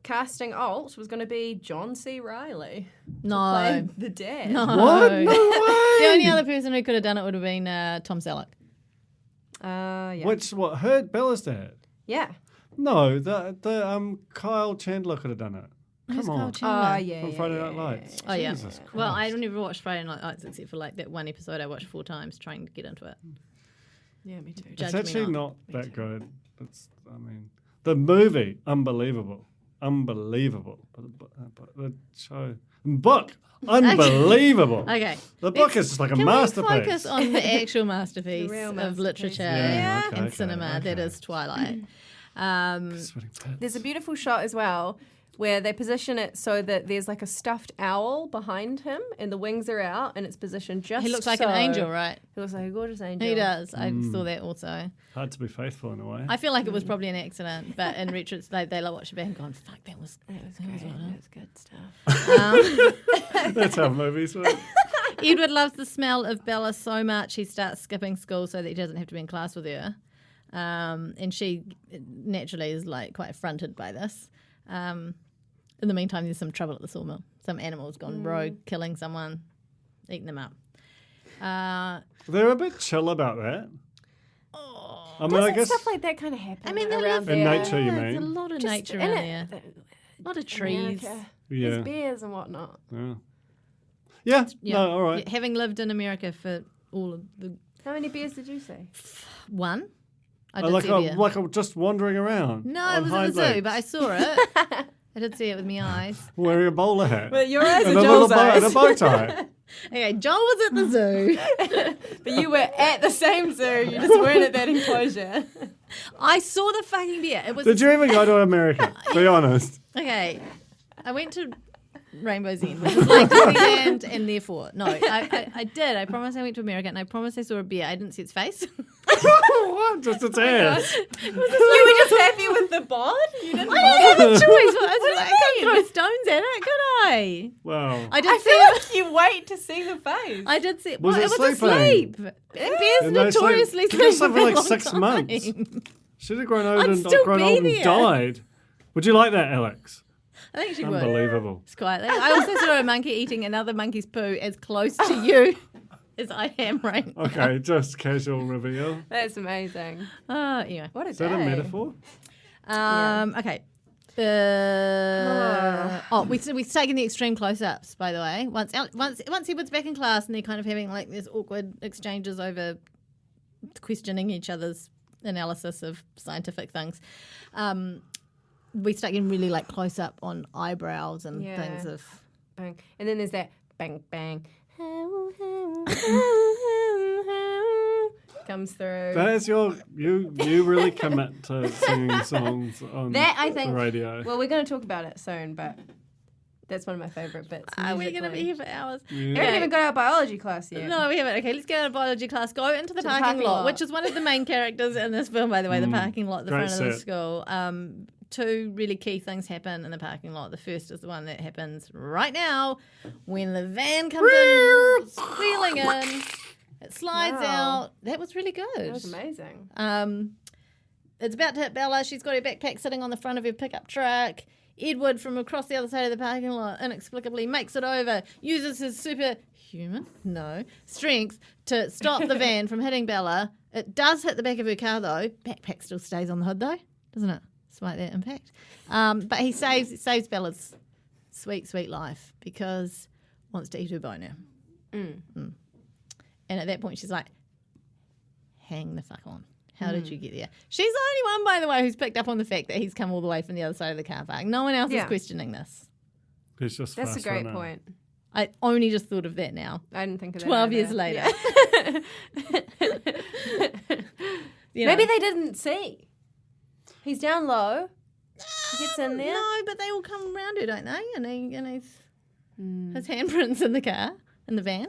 Casting Alt was going to be John C. Reilly. No. Play the dad. No. What? No way. The only other person who could have done it would have been Tom Selleck. Yeah. What? Her Bella's dad? Yeah. No, the Kyle Chandler could have done it. Who's Come Kyle on. Chandler? Yeah. From Friday Night Lights. Oh, yeah. Jesus Well, I Christ. never watched Friday Night Lights except for like that one episode I watched 4 times trying to get into it. Yeah, me too. It's Judge me actually not. not that good. I mean, the movie, unbelievable. But the show, Book. Unbelievable. Okay. The book is just like a Can masterpiece. we focus on the actual masterpiece real of masterpiece. literature and cinema that is Twilight? Sweating pits. There's a beautiful shot as well where they position it so that there's like a stuffed owl behind him and the wings are out and it's positioned just He looks like so. an angel, right? He looks like a gorgeous angel. He does. I saw that also. Hard to be faithful in a way. I feel like it was probably an accident, but in retrospect, they like watch it back and gone, fuck, that was Great. That was good stuff. That's how movies work. Edward loves the smell of Bella so much he starts skipping school so that he doesn't have to be in class with her. And she naturally is like quite affronted by this. In the meantime, there's some trouble at the sawmill. Some animal's gone rogue, killing someone, eating them up. They're a bit chill about that. I mean, I Doesn't guess stuff like that kind of happen I mean, they around live in there? nature, you There's a mean? lot of Just nature in around it. there. A lot of trees. America. Yeah. There's bears and whatnot. Yeah. Yeah. No, all right. Having lived in America for all of the How many bears did you see? one, I did see a bear. Just wandering around. No, on it was at hind the zoo, legs, but I saw it. I did see it with my eyes. wearing a bowler hat. But your eyes and are a little Joel's bow and a eyes. bow tie. Okay, Joel was at the zoo. But you were at the same zoo. You just weren't at that enclosure. I saw the fucking bear. It was Did you even go to America? Be honest. okay. I went to Rainbow's End, which is like Disneyland, and therefore no, I did. I promised I went to America, and I promised I saw a bear. I didn't see its face. What? Just its ass. You were just happy with the bod? You didn't I didn't have a choice. I couldn't throw stones at it, could I? Wow. I did I see feel it. like you wait to see the face. I did see it. Was Well, it it was sleeping? asleep. And bears And they sleep- notoriously Did they sleep sleep for for like a long 6 time. months? Should have grown old I'd and still grown be old and there. died. Would you like that, Alex? I think she would. Unbelievable. It's quite. I also saw a monkey eating another monkey's poo as close to you as I am right now. Okay, just casual reveal. That's amazing. Anyway. What a Is that a metaphor? Okay. We've taken the extreme close-ups, by the way. Once Edward's back in class and they're kind of having like these awkward exchanges over questioning each other's analysis of scientific things. We start getting really like close-up on eyebrows and Yeah. things of. Bang. And then there's that bang, bang. Comes through. That is you really commit to singing songs on That, I think, the radio. Well, we're going to talk about it soon, but that's one of my favourite bits. We're going to be here for hours. We haven't even got our biology class yet. No, we haven't. Okay, let's get out of biology class. Go into the parking lot, which is one of the main characters in this film, by the way, the parking lot at the Great front of the set. school. Two really key things happen in the parking lot. The first is the one that happens right now when the van comes in, squealing in. It slides Wow. out. That was really good. That was amazing. It's about to hit Bella. She's got her backpack sitting on the front of her pickup truck. Edward from across the other side of the parking lot inexplicably makes it over, uses his superhuman strength to stop the van from hitting Bella. It does hit the back of her car though. Backpack still stays on the hood though, doesn't it? Despite that impact. But he saves Bella's sweet life because wants to eat her boner. And at that point she's like, hang the fuck on. How did you get there? She's the only one, by the way, who's picked up on the fact that he's come all the way from the other side of the car park. No one else is questioning this. It's just That's a fast great runner. point. I only just thought of that now. I didn't think of that. 12 years either. later. You know. Maybe they didn't see. He's down low. He gets in there. No, but they all come around her, don't they? And he's his handprints in the car, in the van.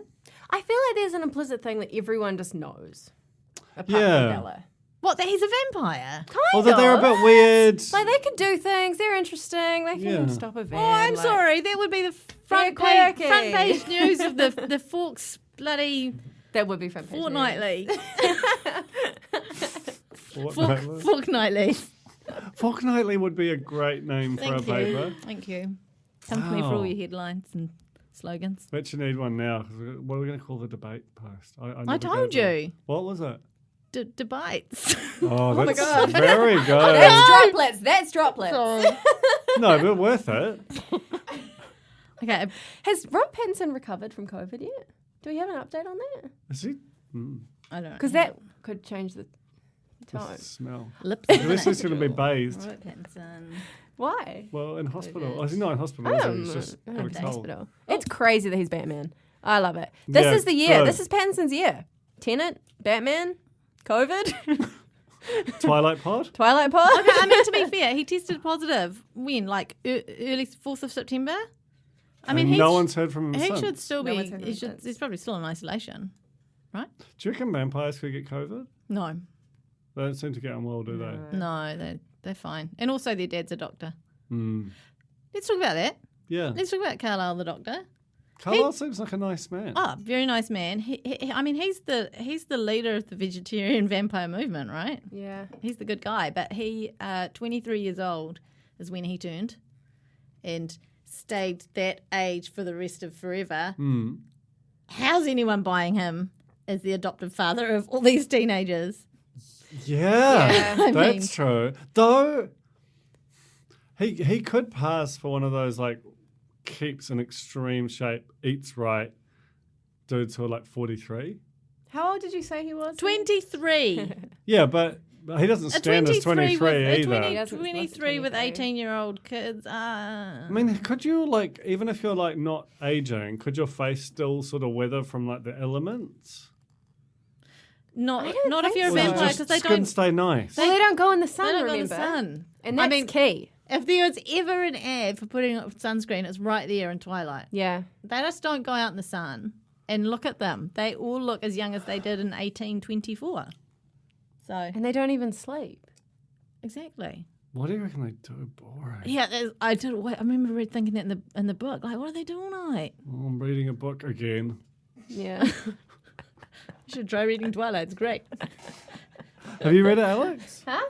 I feel like there's an implicit thing that everyone just knows. Apart Yeah. from Bella. What, that he's a vampire? Although they're a bit weird. Like, they can do things. They're interesting. They can Yeah. stop a van. Oh, I'm like- sorry. That would be the front They're page quirky. news of the Forks bloody That would be front page news. fortnightly. Fortnightly. Fortnightly. Fortnightly would be a great name for a Thank you. paper. Thank you. Come to me for all Wow. your headlines and slogans. Bet you need one now. 'Cause what are we going to call the debate post? I never told gave one. you. What was it? Debates. Oh, that's God. very good. That's droplets. That's droplets. Sorry. No, but worth it. Okay. Has Rob Pattinson recovered from COVID yet? Do we have an update on that? Is he? I don't know. Because that could change the The tone. smell. Lips. At least he's going to be bathed. Robert Pattinson. Why? Well, in hospital. Oh, he's not in hospital, is he? He's just in got a cold. hospital. It's crazy that he's Batman. I love it. This Yeah, is the year. good. This is Pattinson's year. Tenet, Batman, COVID, Twilight Pod? Twilight Pod. Okay, I mean, to be fair, he tested positive when, like, early 4th of September. I mean, And no one's heard from him he since. should still No be. one's heard from him since. He's probably still in isolation, right? Do you reckon vampires could get COVID? No, They don't seem to get on well, do they? no, they're fine. And also, their dad's a doctor. Mm. Let's talk about that. Yeah. Let's talk about Carlisle, the doctor. Carlisle seems like a nice man. Oh, very nice man. I mean, he's the leader of the vegetarian vampire movement, right? Yeah. He's the good guy. But he, 23 years old, is when he turned, and stayed that age for the rest of forever. Mm. How's anyone buying him as the adoptive father of all these teenagers? Yeah, I that's mean- true. Though he could pass for one of those like keeps in extreme shape, eats right dudes who are like 43. How old did you say he was? 23. Yeah, but he doesn't stand as 23 with, either. He doesn't look 23 with 23. 18-year-old kids. I mean, could you like, even if you're like not aging, could your face still sort of weather from like the elements? Not don't if think you're a so. vampire, Just because they skin don't. stay nice. Well, they don't go in the They sun, don't go in remember? the sun. And I that's mean, key. if there was ever an ad for putting up sunscreen, it's right there in Twilight. Yeah. They just don't go out in the sun. And look at them. They all look as young as they did in 1824. So, And they don't even sleep. exactly. What do you reckon they do? Boring. Yeah, I remember thinking that in the book. Like, what do they do all night? Oh, I'm reading a book again. Yeah. You should try reading Twilight. It's great. Have you read it, Alex? Huh?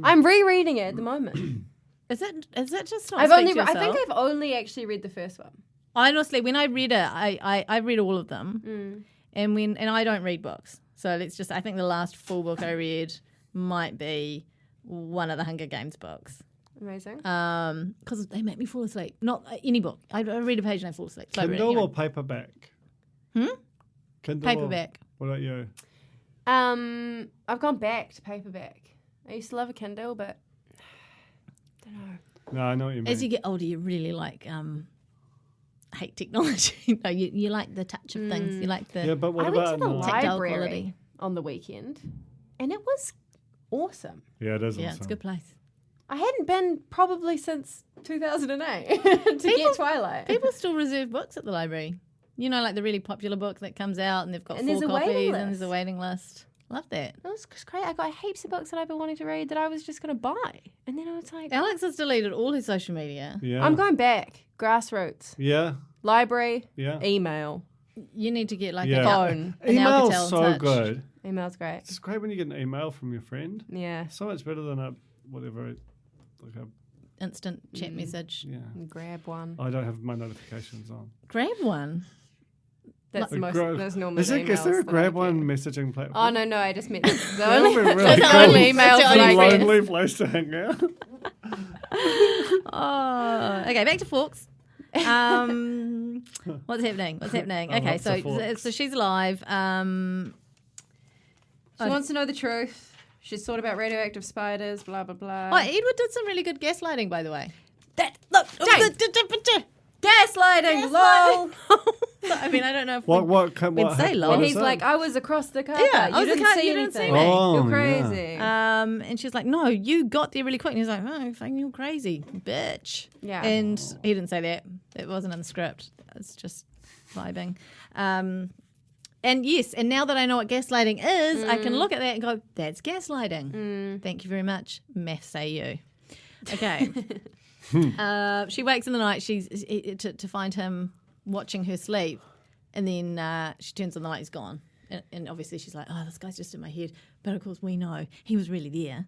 I'm rereading it at the moment. Is that just not I speak think to yourself? I've only actually read the first one. Honestly, when I read it, I read all of them, and I don't read books, so I think the last full book I read might be one of the Hunger Games books, Amazing. because they make me fall asleep. Not any book. I read a page and I fall asleep. So Kindle or paperback? Kindle paperback. What about you? I've gone back to paperback. I used to love a Kindle, but don't know. No, I know what you mean. As you get older, you really like hate technology. No, you like the touch of things. You like the yeah, but what I went about to the now? Tactile library quality. on the weekend, and it was awesome. Yeah, it is yeah, awesome. it's a good place. I hadn't been probably since 2008 to get Twilight. People still reserve books at the library. You know, like the really popular book that comes out and they've got And 4 there's a copies waiting and there's a list. waiting list. Love that. It was just great. I got heaps of books that I've been wanting to read that I was just going to buy, and then I was like, Alex has deleted all his social media. Yeah. I'm going back. Grassroots, Yeah, library, yeah. email, You need to get like Yeah. a phone. an Email's Alcatel so touch. good. Email's great. It's great when you get an email from your friend. Yeah, So much better than a whatever. Like a Instant chat message. yeah. grab one. I don't have my notifications on. Grab one. That's A most. grab- That's normally Is there a emails grab that I one get. messaging platform? Oh no, I just meant the That would only, be really the cool. only emails That's that the I only get. lonely place to hang out. Oh, okay. Back to Forks. What's happening? What's happening? Okay, lots of so Forks. she's alive. She wants to know the truth. She's thought about radioactive spiders. Blah blah blah. Oh, Edward did some really good gaslighting, by the way. Gaslighting, lol. I mean, I don't know if What say lol. And is he's that? like, I was across the car. Yeah, I you was didn't see you didn't see anything. me. Oh, You're yeah. crazy. And she's like, no, you got there really quick. And he's like, oh, fucking you're crazy, bitch. Yeah. And he didn't say that. It wasn't in the script. It's just vibing. And yes, and now that I know what gaslighting is, I can look at that and go, that's gaslighting. Thank you very much, Maths AU. Okay. She wakes in the night to find him watching her sleep. And then she turns on the light, he's gone. And obviously she's like, oh, this guy's just in my head. But of course we know he was really there.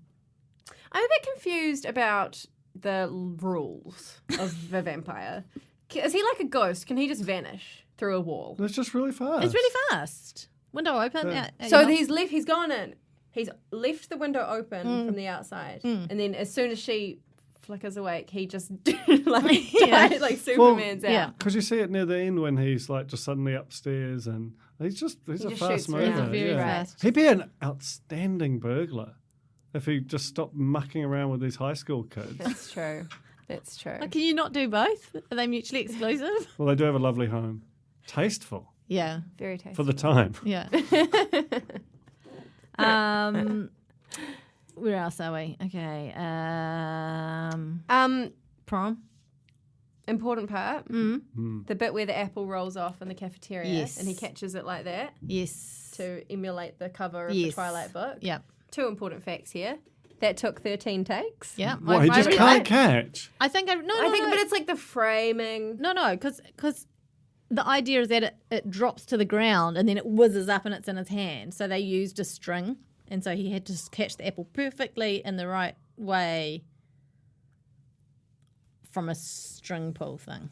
I'm a bit confused about the rules of a vampire. Is he like a ghost? Can he just vanish through a wall? It's just really fast. It's really fast. Window open. So he's gone in. He's left the window open from the outside. And then as soon as she flickers awake, he just dies, like Superman's out. yeah. Because you see it near the end when he's like just suddenly upstairs and he's a just fast shoots mover. around. Very yeah. fast. He'd be an outstanding burglar if he just stopped mucking around with these high school kids. That's true. That's true. Can you not do both? Are they mutually exclusive? Well, they do have a lovely home. Tasteful Yeah. Very tasty. for the time. Yeah. Where else are we? Okay. Prom. Important part. Mm. The bit where the apple rolls off in the cafeteria Yes. and he catches it like that Yes. to emulate the cover of the Yes. Twilight book. Yep. 2 important facts here. That took 13 takes. Yeah. What, he just can't catch? I think but it's like the framing. No, because the idea is that it drops to the ground and then it whizzes up and it's in his hand. So they used a string, and so he had to catch the apple perfectly in the right way from a string pull thing.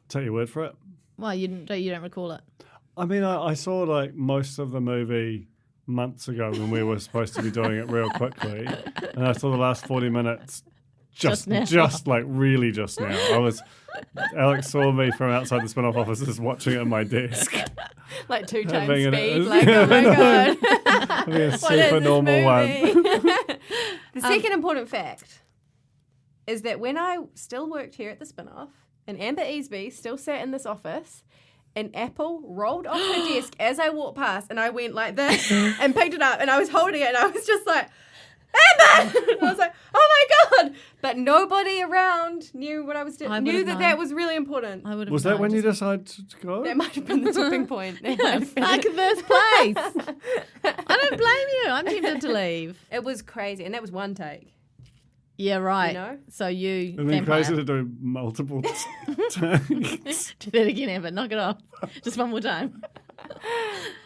Take your word for it. Well, you don't recall it. I mean, I saw like most of the movie months ago when we were supposed to be doing it real quickly, and I saw the last 40 minutes just now. like really just now. Alex saw me from outside the spin-off offices watching it on my desk. Like 2 times Having speed. Like, oh my God. Having a What is super this normal one. movie? The second important fact is that when I still worked here at the spin-off and Amber Easby still sat in this office, an apple rolled off her desk as I walked past, and I went like this and picked it up, and I was holding it, and I was just like, Amber! And I was like, oh my God! But nobody around knew what I was doing. Knew that that was really important. I would have. Was that when you decided to go? That might have been the tipping point. That might have been Fuck it. this place. I don't blame you. I'm tempted to leave. It was crazy, and that was one take. Yeah, right. You know? So you. And then vampire. crazy to do multiple takes. Do that again, Amber. Knock it off. Just one more time.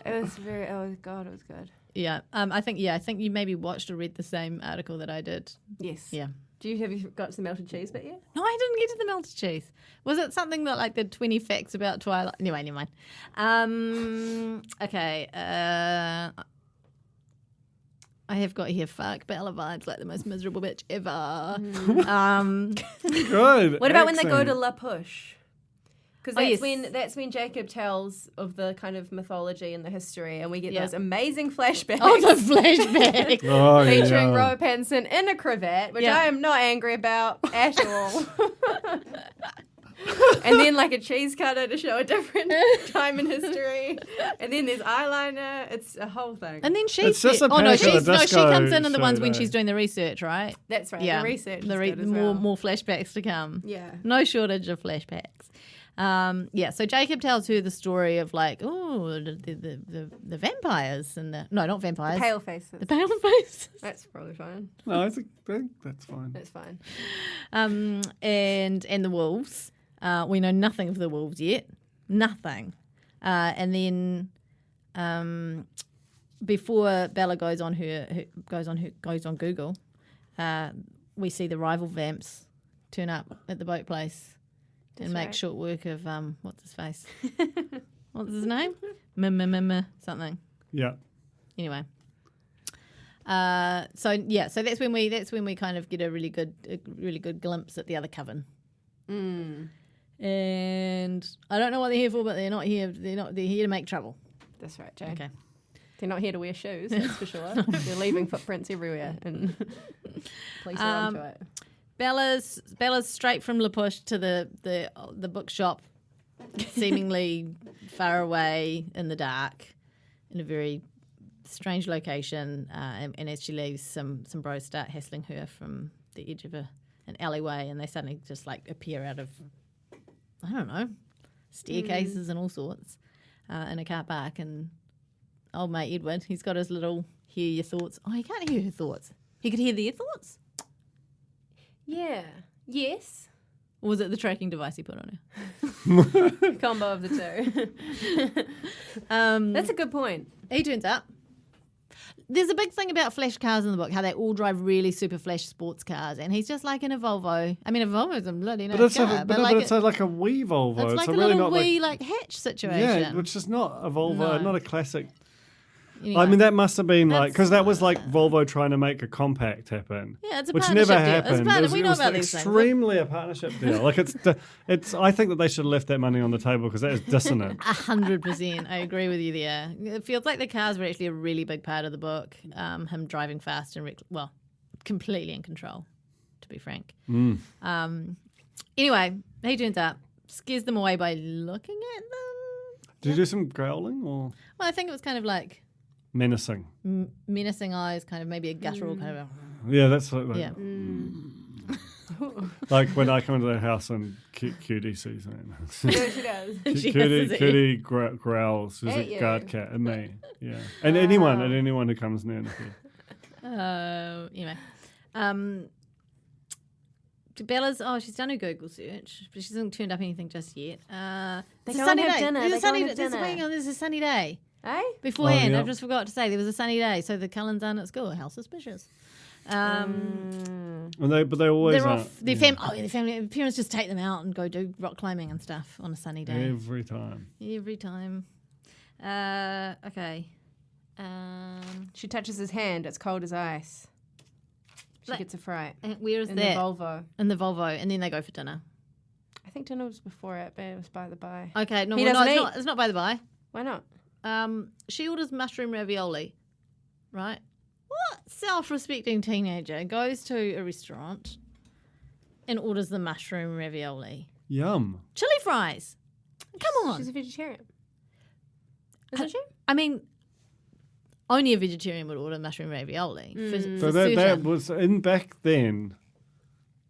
It was very. Oh God, it was good. Yeah. I think you maybe watched or read the same article that I did. Yes. Yeah. Have you got to the melted cheese bit yet? No, I didn't get to the melted cheese. Was it something that like the 20 facts about Twilight? Anyway, never mind. Okay. I have got here, fuck, Bella vibes like the most miserable bitch ever. Good. What about when they go excellent. to La Push? Because that's when Jacob tells of the kind of mythology and the history, and we get those amazing flashbacks. Oh, the flashback. Oh, featuring yeah. Robert Pattinson in a cravat, which I am not angry about at all. And then like a cheese cutter to show a different time in history. And then there's eyeliner. It's a whole thing. And then It's just a she disco comes in the ones show, when though. she's doing the research, right? That's right. Yeah, The research is good as well. more flashbacks to come. Yeah. No shortage of flashbacks. So Jacob tells her the story of like, the vampires and not vampires. Pale faces. The pale faces. That's probably fine. No, I think that's fine. That's fine. And the wolves. We know nothing of the wolves yet. Nothing. And then before Bella goes on Google, we see the rival vamps turn up at the boat place and make short work of what's his face? What's his name? Something. Yeah. Anyway. So that's when we kind of get a really good glimpse at the other coven. And I don't know what they're here for, but they're not here. They're here to make trouble. That's right, Jane. Okay. They're not here to wear shoes, that's for sure. They're leaving footprints everywhere, and police are onto it. Bella's straight from La Push to the bookshop, seemingly far away in the dark, in a very strange location. And as she leaves, some bros start hassling her from the edge of an alleyway, and they suddenly just like appear out of, I don't know, staircases and all sorts in a car park. And old mate Edward, he's got his little hear your thoughts. Oh, he can't hear her thoughts. He could hear their thoughts. Yeah. Yes. Or was it the tracking device he put on her? Combo of the two. That's a good point. He turns up. There's a big thing about flash cars in the book, how they all drive really super flash sports cars, and he's just like in a Volvo. I mean, a Volvo is a bloody nice car, It's like a wee Volvo. it's like a really little not wee like hatch situation. Yeah, which is not a Volvo, No. not a classic. Anyway. I mean, that must have been like, That's- because that was like Volvo trying to make a compact happen. Yeah, it's a which partnership never deal. It's a happened. partner- we know was about these things. extremely a partnership deal. Like it's. I think that they should have left that money on the table because that is dissonant. 100%. I agree with you there. It feels like the cars were actually a really big part of the book. Him driving fast and completely in control. to be frank. Anyway, he turns up, scares them away by looking at them. Did you do some growling or Well, I think it was kind of like menacing? menacing eyes, kind of maybe a guttural kind of Yeah, that's like, yeah. like when I come into the house and Cutie sees me. Yeah, she does. Cutie growls. She's At a you. guard cat at me. Yeah, and anyone who comes near Nikki. Anyway. Bella's, she's done her Google search, but she hasn't turned up anything just yet. It's a go sunny and have day. dinner. There's a They go and sunny have there's, dinner. hang on, there's a sunny day. Eh? Beforehand, yeah. I just forgot to say there was a sunny day, so the Cullens aren't at school. How suspicious. And they always They're are. off. Their family parents just take them out and go do rock climbing and stuff on a sunny day. Every time. Every time. Okay. She touches his hand. It's cold as ice. She Like- gets a fright. And where is In that? the Volvo. In the Volvo, and then they go for dinner. I think dinner was before it, but it was by the by. Okay, no, He well, no, doesn't it's not by the by. Why not? She orders mushroom ravioli, right? What self-respecting teenager goes to a restaurant and orders the mushroom ravioli? Yum. Chili fries. Come on. She's a vegetarian. Isn't she? I mean, only a vegetarian would order mushroom ravioli. So that was back then.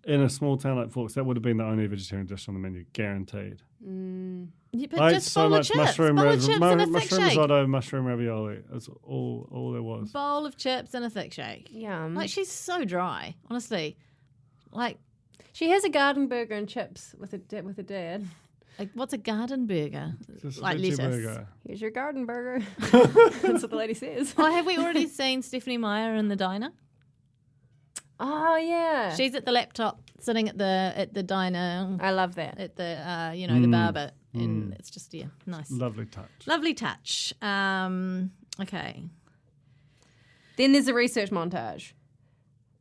In a small town like Forks, that would have been the only vegetarian dish on the menu, guaranteed. Yeah, but I ate just so bowl of much chips. mushroom Bowl of chips and a thick mushroom shake. risotto, mushroom ravioli. That's all there was. Bowl of chips and a thick shake. Yum. Like, she's so dry, honestly. Like, She has a garden burger and chips with a dad. what's a garden burger? Just a Like veggie lettuce. burger. Here's your garden burger. That's what the lady says. Oh, have we already seen Stephanie Meyer in the diner? Oh yeah. She's at the laptop, sitting at the diner, I love that. at the the bar bit, and it's just nice, Lovely touch. lovely touch. Okay, Then there's a research montage.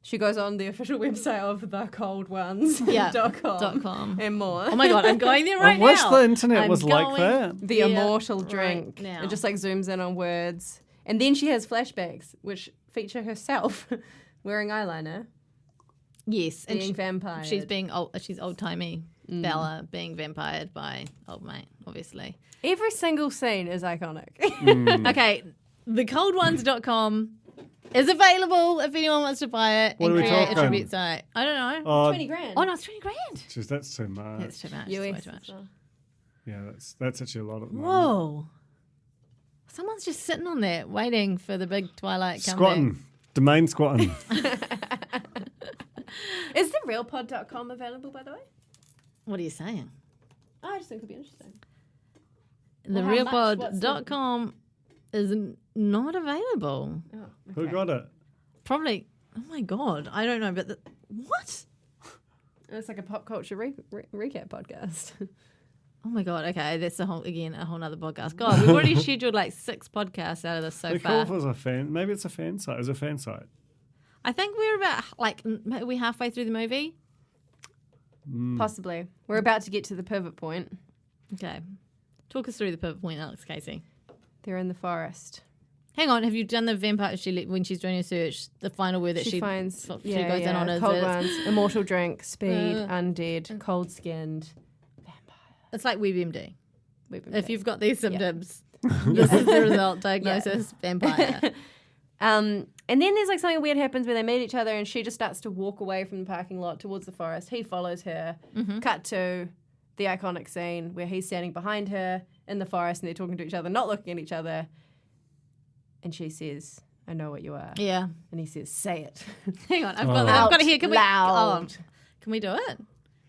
She goes on the official website of the cold ones. Yeah. .com and more. oh my god, I'm going there right I wish now. the internet I'm was like going that. The there immortal right drink. now. It just like zooms in on words. And then she has flashbacks, which feature herself wearing eyeliner, Yes, and being vampire. she's being she's old timey. Bella being vampired by old mate, obviously. Every single scene is iconic. Okay, thecoldones.com is available if anyone wants to buy it What and are we create a talking? tribute site. I don't know. 20 grand. Oh no, it's 20 grand. Jeez, that's too much. It's too much. It's way US. too much. Yeah, that's actually a lot of money. Whoa. Someone's just sitting on that waiting for the big Twilight comeback. Squatting. Domain squatting. Is the realpod.com available, by the way? What are you saying? I just think it would be interesting. The Well, how much? What's the- realpod.com is not available. Oh, Who got it? Probably. Oh my God. I don't know, but what? It's like a pop culture recap podcast. Oh my God. Okay. That's a whole nother podcast. God, we've already scheduled like 6 podcasts out of this so They far. call it as a fan. Maybe it's a fan site. It's a fan site. I think we're about we're halfway through the movie. Possibly. We're about to get to the pivot point. Okay. Talk us through the pivot point, Alex Casey. They're in the forest. Hang on, have you done the vampire? When she's doing her search, the final word that she finds goes in on is cold ones, immortal drink, speed, Uh, undead, cold skinned. it's like WebMD. We've been If you've got these symptoms, this is the result. Diagnosis: vampire. And then there's like something weird happens where they meet each other and she just starts to walk away from the parking lot towards the forest. He follows her. Cut to the iconic scene where he's standing behind her in the forest and they're talking to each other, not looking at each other. And she says, "I know what you are." Yeah. And he says, "Say it." Hang on, I've got it here. Can we? Loud. Can we do it?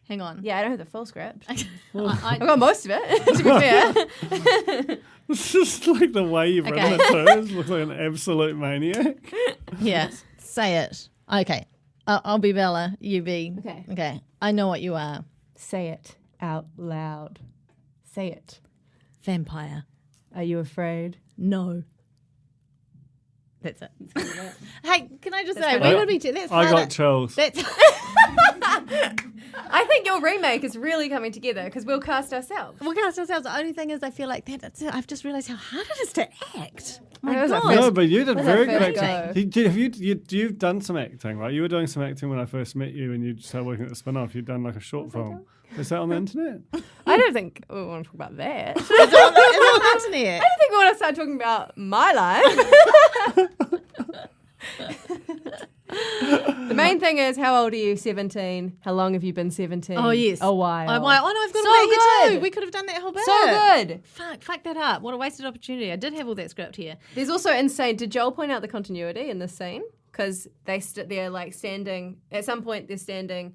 Hang on. Yeah, I don't have the full script. I've I, got most of it, to be fair. It's just like the way you've written Okay. it too. It looks like an absolute maniac. yeah. Say it. Okay. I'll be Bella. You be. Okay. Okay. I know what you are. Say it out loud. Say it. Vampire. Are you afraid? No. That's it. Hey, can I just say, kind we of would be... That's I harder. got chills. That's... I think your remake is really coming together because we'll cast ourselves. We'll cast ourselves. The only thing is I feel like that's it. I've just realised how hard it is to act. My That was a God. No, but you did Was very that good first acting. You've done some acting, right? You were doing some acting when I first met you and you started working at the spin-off. You'd done like a short film. Is that on the internet? I don't think we want to talk about that. It's on the internet. I don't think we want to start talking about my life. The main thing is, how old are you? 17. How long have you been 17? Oh, yes. A while. Oh, no, I've got So a bit here good. too. We could have done that whole bit. So good. Fuck that up. What a wasted opportunity. I did have all that script here. There's also insane. Did Joel point out the continuity in this scene? Because they're like standing. At some point, they're standing.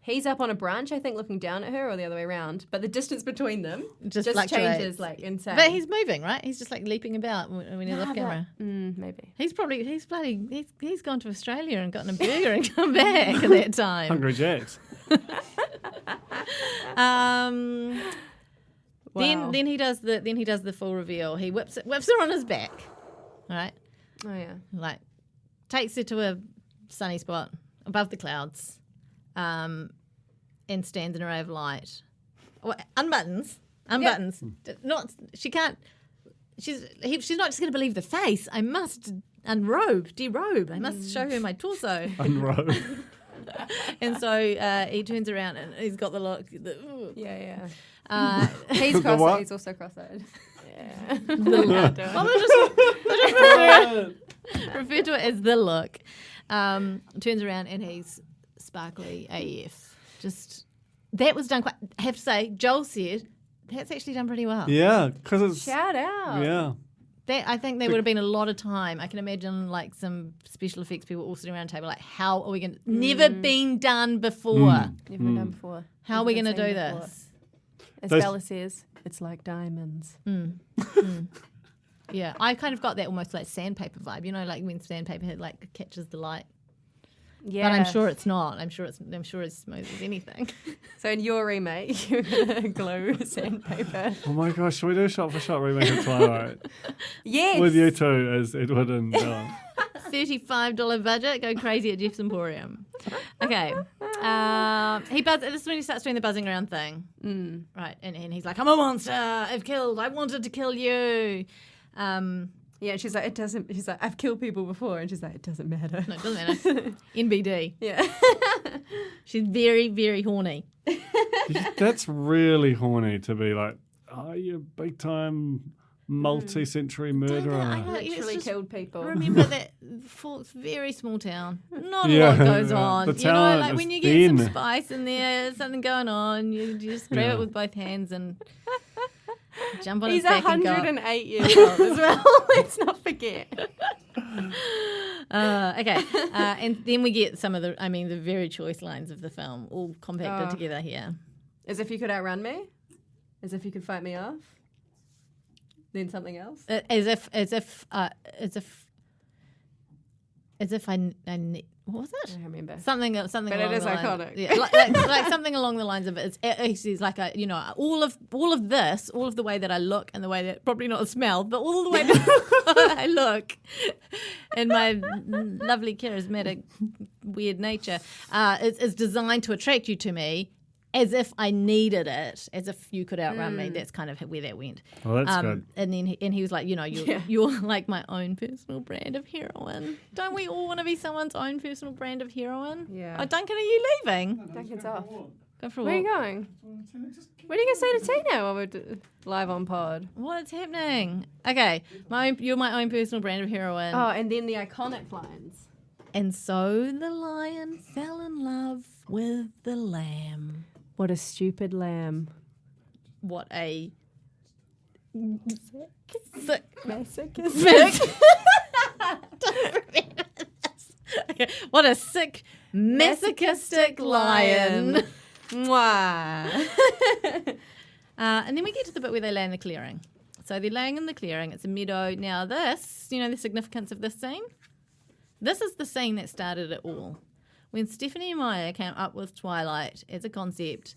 He's up on a branch, I think, looking down at her, or the other way around. But the distance between them just fluctuates. changes like insane. But he's moving, right? He's just like leaping about when he's off camera. Maybe. He's gone to Australia and gotten a burger and come back at that time. Hungry Jacks. Then he does the full reveal. He whips her on his back, right? Oh yeah. Like takes her to a sunny spot above the clouds, and stands in a ray of light. Unbuttons. Not she can't. She's not just going to believe the face. I must derobe. I must show her my torso. Unrobe. And so he turns around and he's got the look. Yeah. He's The what? He's also cross-eyed. Yeah. I'll just refer to it as the look. Turns around and he's sparkly AF. Just that was done quite. I have to say, Joel said that's actually done pretty well. Yeah, because it's Shout out. yeah. I think there would have been a lot of time. I can imagine like some special effects people all sitting around a table like, how are we going to... Never been done before. Never been done before. How are we going to do Never been seen this? As Those- Bella says, it's like diamonds. Yeah, I kind of got that almost like sandpaper vibe. You know, like when sandpaper like catches the light. Yeah. But I'm sure it's not. I'm sure it's smooth as anything. So in your remake, you're going to glue sandpaper. Oh my gosh, should we do a shot-for-shot remake of Twilight? Yes. With you two as Edward and Dylan. $35 budget, go crazy at Jeff's Emporium. Okay. This is when he starts doing the buzzing around thing. Right. And he's like, I'm a monster. I wanted to kill you. Yeah, and she's like, she's like, I've killed people before. And she's like, it doesn't matter. No, it doesn't matter. NBD. Yeah. She's very, very horny. That's really horny to be like, oh, you're a big-time multi-century murderer. I know, it's Literally just- killed people. Remember that Fork's very small town. Not a Yeah, lot goes yeah. on. The You know, talent like is when you get some thin. spice in there, something going on, you just grab Yeah. it with both hands and jump on He's his back and go. 108 years old as well. Let's not forget. Okay. And then we get some of the very choice lines of the film all compacted together here. As if you could outrun me? As if you could fight me off? Then something else? As if I what was I it? don't remember. Something But along it is the line- iconic. Yeah, like something along the lines of it's like all of this, all of the way that I look and the way that probably not the smell, but all the way that I look and my lovely charismatic weird nature is designed to attract you to me. As if I needed it, as if you could outrun me. That's kind of where that went. Well, that's good. And then he was like, you're like my own personal brand of heroine. Don't we all want to be someone's own personal brand of heroine? Yeah. Oh, Duncan, are you leaving? Duncan's off. Go for a Where are walk. you going? Where are you going to say to Tina while we're live on pod? What's happening? Okay, you're my own personal brand of heroine. Oh, and then the iconic lines. And so the lion fell in love with the lamb. What a stupid lamb. What a sick Masochistic. Okay, what a sick masochistic lion. Mwah. And then we get to the bit where they lay in the clearing. So they're laying in the clearing. It's a meadow. Now this, the significance of this scene? This is the scene that started it all. When Stephanie Meyer came up with Twilight as a concept,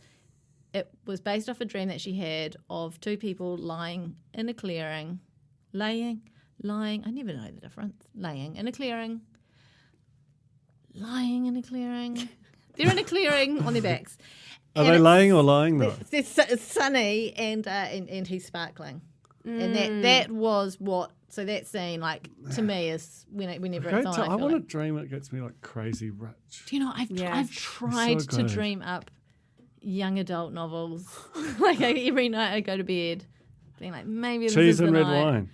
it was based off a dream that she had of two people lying in a clearing, laying lying. I never know the difference. Laying in a clearing. Lying in a clearing. They're in a clearing on their backs. Are they laying or lying though? It's sunny and he's sparkling. And that was what. So that scene, like, to me, is whenever it's on. I want to dream it gets me like crazy rich. Do you know, I've tried to dream up young adult novels. Like every night I go to bed being like, maybe this is the night. Cheese and red wine.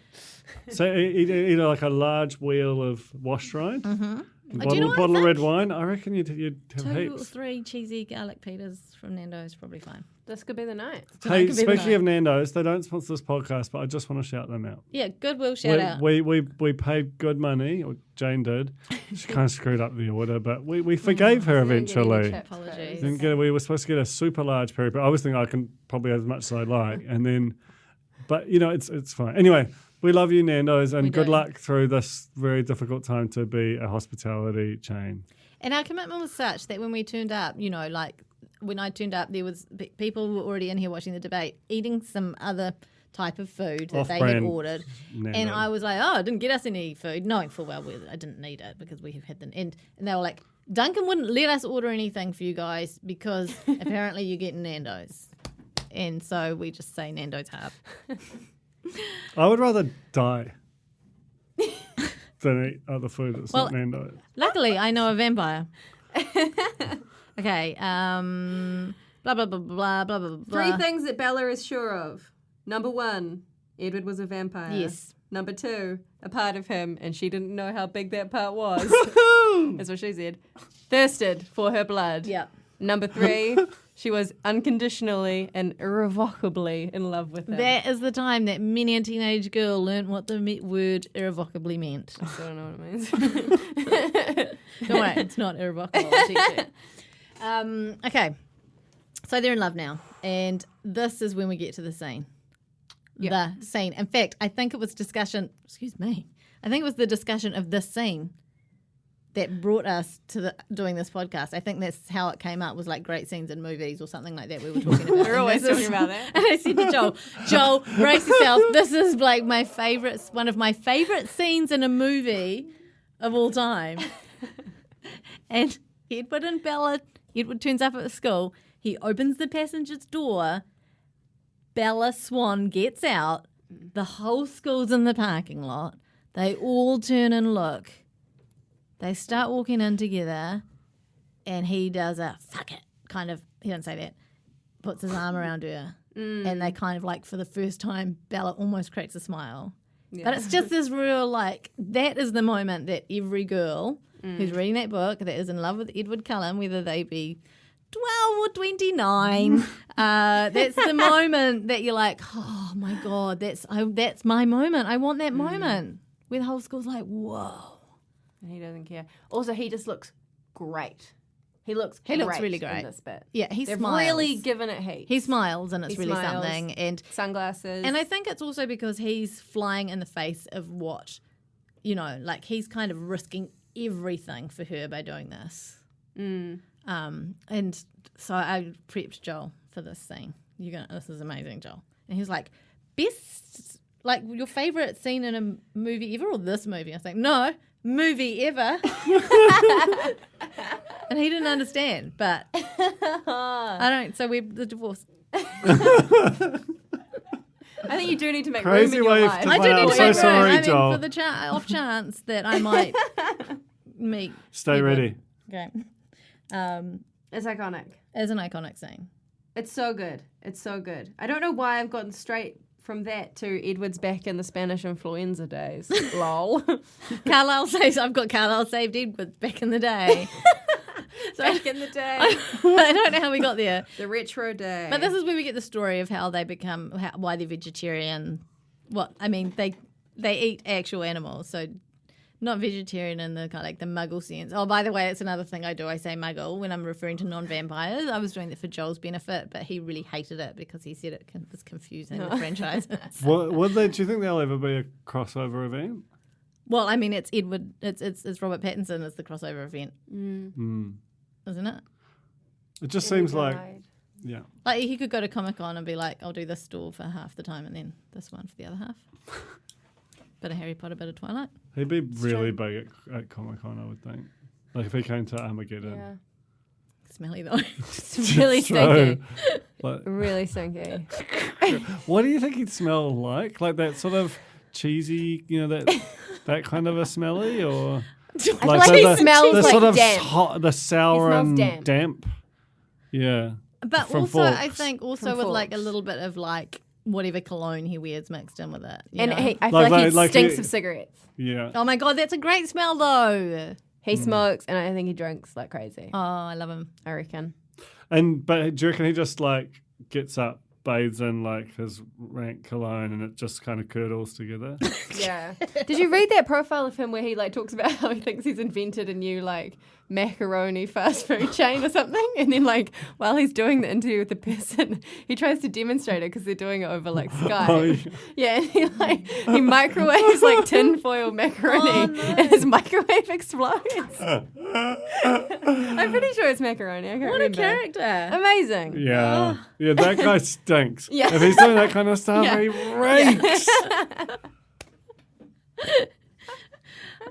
So eat like a large wheel of wash rind. Mm-hmm. Bottle of red wine. I reckon you'd have 2 heaps. or 3 cheesy garlic peters from Nando's, probably fine. This could be the night. Hey, speaking of Nando's, they don't sponsor this podcast, but I just want to shout them out. Yeah, Goodwill shout out. We paid good money, or Jane did. She kind of screwed up the order, but we forgave her eventually. Apologies. We were supposed to get a super large peri peri. I was thinking I can probably have as much as I like, and then, but you know, it's fine. Anyway. We love you, Nando's, and good luck through this very difficult time to be a hospitality chain. And our commitment was such that when we turned up, you know, like when I turned up, there was people who were already in here watching the debate, eating some other type of food that they had ordered. Nando's. And I was like, oh, it didn't get us any food, knowing full well I didn't need it because we have had the end. And they were like, Duncan wouldn't let us order anything for you guys because apparently you get Nando's. And so we just say Nando's Hub. I would rather die than eat other food that's not Nando's. Luckily, I know a vampire. Okay. Blah, blah, blah, blah, blah, blah, blah. 3 things that Bella is sure of. Number 1, Edward was a vampire. Yes. Number 2, a part of him, and she didn't know how big that part was. That's what she said. Thirsted for her blood. Yeah. Number 3, she was unconditionally and irrevocably in love with him. That is the time that many a teenage girl learnt what the word irrevocably meant. I still don't know what it means. Don't worry, it's not irrevocable. I'll teach you. Okay, so they're in love now, and this is when we get to the scene. The scene. In fact, I think it was discussion. Excuse me. I think it was the discussion of this scene that brought us to doing this podcast. I think that's how it came up, was like great scenes in movies or something like that we were talking about. We're always talking about that. And I said to Joel, brace yourself. This is like one of my favorite scenes in a movie of all time. And Edward turns up at the school. He opens the passenger's door. Bella Swan gets out. The whole school's in the parking lot. They all turn and look. They start walking in together, and he does a fuck it kind of. He didn't say that. Puts his arm around her, and they kind of like for the first time, Bella almost cracks a smile. Yeah. But it's just this real like that is the moment that every girl who's reading that book that is in love with Edward Cullen, whether they be 12 or 29, that's the moment that you're like, oh my god, that's my moment. I want that moment where the whole school's like, whoa. And he doesn't care. Also, he just looks great. He looks really great in this bit. Yeah, They've really given it heat. He smiles, and it's really something. And sunglasses. And I think it's also because he's flying in the face of what, you know, like he's kind of risking everything for her by doing this. And so I prepped Joel for this scene. This is amazing, Joel. And he was like, best, like your favorite scene in a movie ever, or this movie? I was like, no. Movie ever. And he didn't understand, but I don't, so we're divorced. I think you do need to make room in your life. I do need to make room. Sorry, I mean, Joel. for the off chance that I might meet. Stay ready. Okay. It's iconic. It's an iconic scene. It's so good. It's so good. I don't know why I've gotten straight from that to Edward's back in the Spanish influenza days. Lol. Carlisle says, I've got Carlisle saved Edward back in the day. Back in the day. I don't know how we got there. The retro day. But this is where we get the story of how they become, why they're vegetarian. They eat actual animals, so not vegetarian in the kind of like the muggle sense. Oh, by the way, it's another thing I do. I say muggle when I'm referring to non-vampires. I was doing that for Joel's benefit, but he really hated it because he said it was confusing the franchises. Do you think there'll ever be a crossover event? Well, I mean, it's Edward. It's Robert Pattinson is the crossover event, isn't it? It just seems like, yeah. Like he could go to Comic-Con and be like, I'll do this stall for half the time and then this one for the other half. Bit of Harry Potter, bit of Twilight. He'd be really big at Comic-Con, I would think. Like if he came to Armageddon. Yeah. Smelly though. It's really So, stinky. like, Really stinky. what do you think he'd smell like? Like that sort of cheesy, that kind of a smelly, or I feel like he smells the like sort of damp. hot, the sour He smells and damp. Yeah. But From also, I Forks. think also From with like a Forks. little bit of like whatever cologne he wears mixed in with it. You And know? I feel Like- like he like stinks he- of cigarettes. Yeah. Oh my god, that's a great smell though. He smokes, and I think he drinks like crazy. Oh, I love him. I reckon. But do you reckon he just like gets up, bathes in like his rank cologne, and it just kind of curdles together? Yeah. Did you read that profile of him where he like talks about how he thinks he's invented a new like macaroni fast food chain or something, and then like while he's doing the interview with the person, he tries to demonstrate it because they're doing it over like Skype. Oh, yeah. Yeah, and he microwaves like tinfoil macaroni, and his microwave explodes. I'm pretty sure it's macaroni. I can't What a remember. character. Amazing. Yeah. Yeah, that guy stinks. Yeah. If he's doing that kind of stuff, Yeah. he reeks.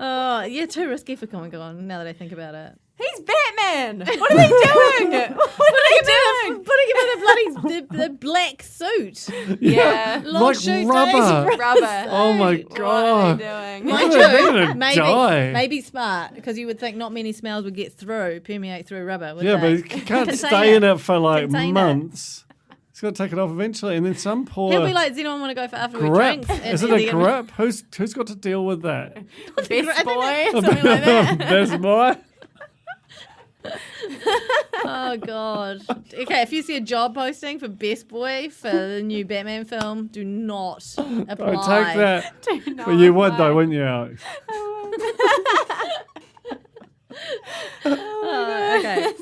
Oh, yeah, too risky for Comic Con now that I think about it. He's Batman. What are they doing? What are they doing? Putting him in a bloody the black suit. Yeah. Long Like shoe rubber. days. Rubber. Oh my What god. are they doing? Mind They're you, gonna die. maybe smart because you would think not many smells would permeate through rubber. Would Yeah, they? but he can't Contain stay in it for like Contain it. months. He's got to take it off eventually, and then some poor He'll be like, does anyone want to go for afternoon grip. drinks? Is it a grip? Who's got to deal with that? Best I boy. think something like that. There's more. Oh god. Okay, if you see a job posting for best boy for the new Batman film, do not apply. I take that. But you would though, wouldn't you, Alex? Oh, okay.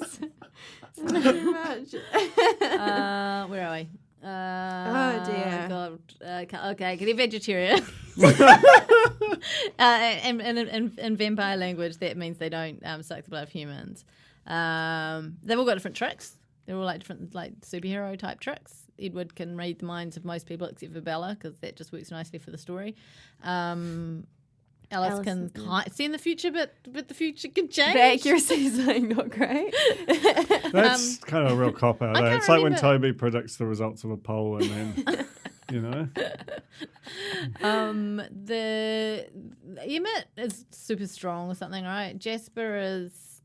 Too much. Where are we? Oh, dear. God. Okay, can you vegetarian? In vampire language, that means they don't suck the blood of humans. They've all got different tricks. They're all like different like superhero type tricks. Edward can read the minds of most people except for Bella because that just works nicely for the story. Alice can see in the future, but the future can change. The accuracy is like not great. That's kind of a real cop out. I can't It's like when remember. Toby predicts the results of a poll and then, The Emmett is super strong or something, right? Jasper is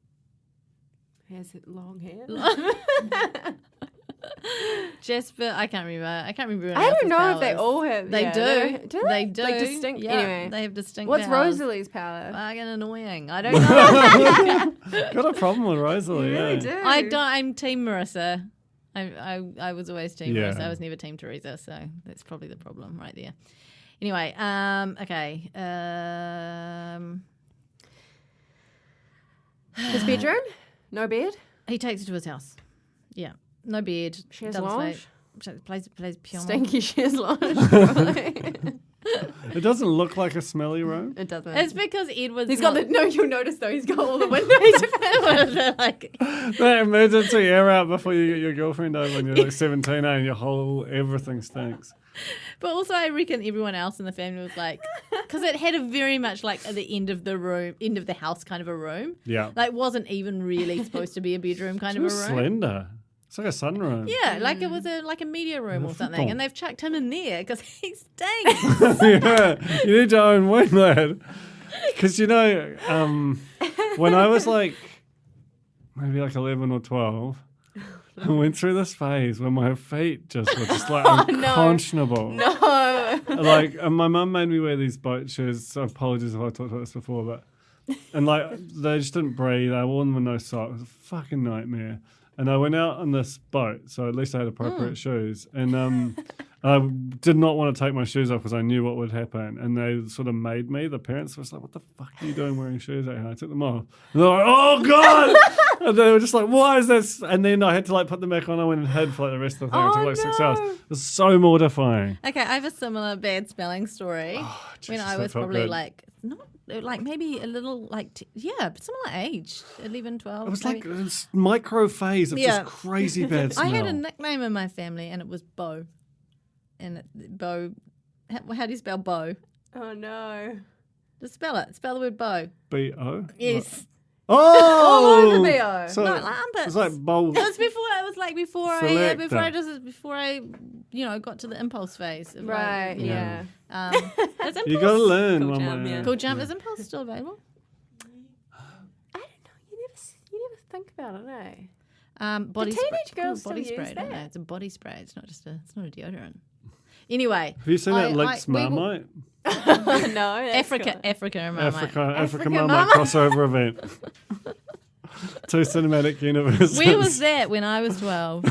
Has long hair. Jasper. I can't remember. I I don't know if they all have. They yeah, do. Do They do. Like distinct. Yeah, Anyway, they have distinct. what's powers. Rosalie's power? Fucking annoying. I don't know. got a problem with Rosalie. You really yeah. do. I don't. I'm Team Marissa. I was always Team Yeah. Marissa. I was never Team Teresa, so that's probably the problem right there. Anyway, okay. His bedroom? No bed? He takes her to his house. Yeah, no bed. Chaise doesn't lounge? sleep. Plays piano. Stinky chaise lounge. Probably. It doesn't look like a smelly room. It doesn't. It's because Edward's. He's got the. No, you'll notice though. He's got all the windows. like. That emergency air out before you get your girlfriend over when you're like 17 and your whole everything stinks. But also, I reckon everyone else in the family was like, because it had a very much like at the end of the house kind of a room. Yeah. Like, wasn't even really supposed to be a bedroom kind Too of a room. slender. It's like a sunroom. Yeah, like it was a media room or something, and they've chucked him in there because he stinks. Yeah, you need your own wing, lad. Because when I was like maybe like 11 or 12, I went through this phase where my feet just were just like unconscionable. No. Like, and my mum made me wear these boat shoes. So apologies if I talked about this before, and like they just didn't breathe. I wore them with no socks. It was a fucking nightmare. And I went out on this boat, so at least I had appropriate shoes. And I did not want to take my shoes off because I knew what would happen. And they sort of made me, the parents were just like, what the fuck are you doing wearing shoes out here? I took them off. And they're like, oh, God! And they were just like, why is this? And then I had to like put them back on. I went and hid for like the rest of the thing. It took like 6 hours. It was so mortifying. Okay, I have a similar bad smelling story. when Jesus, I that was felt probably good. like, not like maybe a little like, similar age, 11, 12. It was maybe. like this micro phase of Yeah. just crazy bad smell. I had a nickname in my family and it was Bo. And Bo, how do you spell Bo? Oh, no. Just spell it. Spell the word bow. B-O? Yes. Oh! All over B-O. So No, like armpits. it's like bowl. It was before I got to the impulse phase. Of Right, yeah. Is impulse, You got to learn Cool one jam, way. yeah. Cool jump. Is impulse still available? I don't know. You never think about it, eh? Body teenage spray. girls still body use spray, don't they? that. It's a body spray. It's not a deodorant. Anyway, Have you seen that Lynx Marmite? No. Africa and Marmite. Africa Marmite crossover event. 2 cinematic universes. Where was that when I was 12?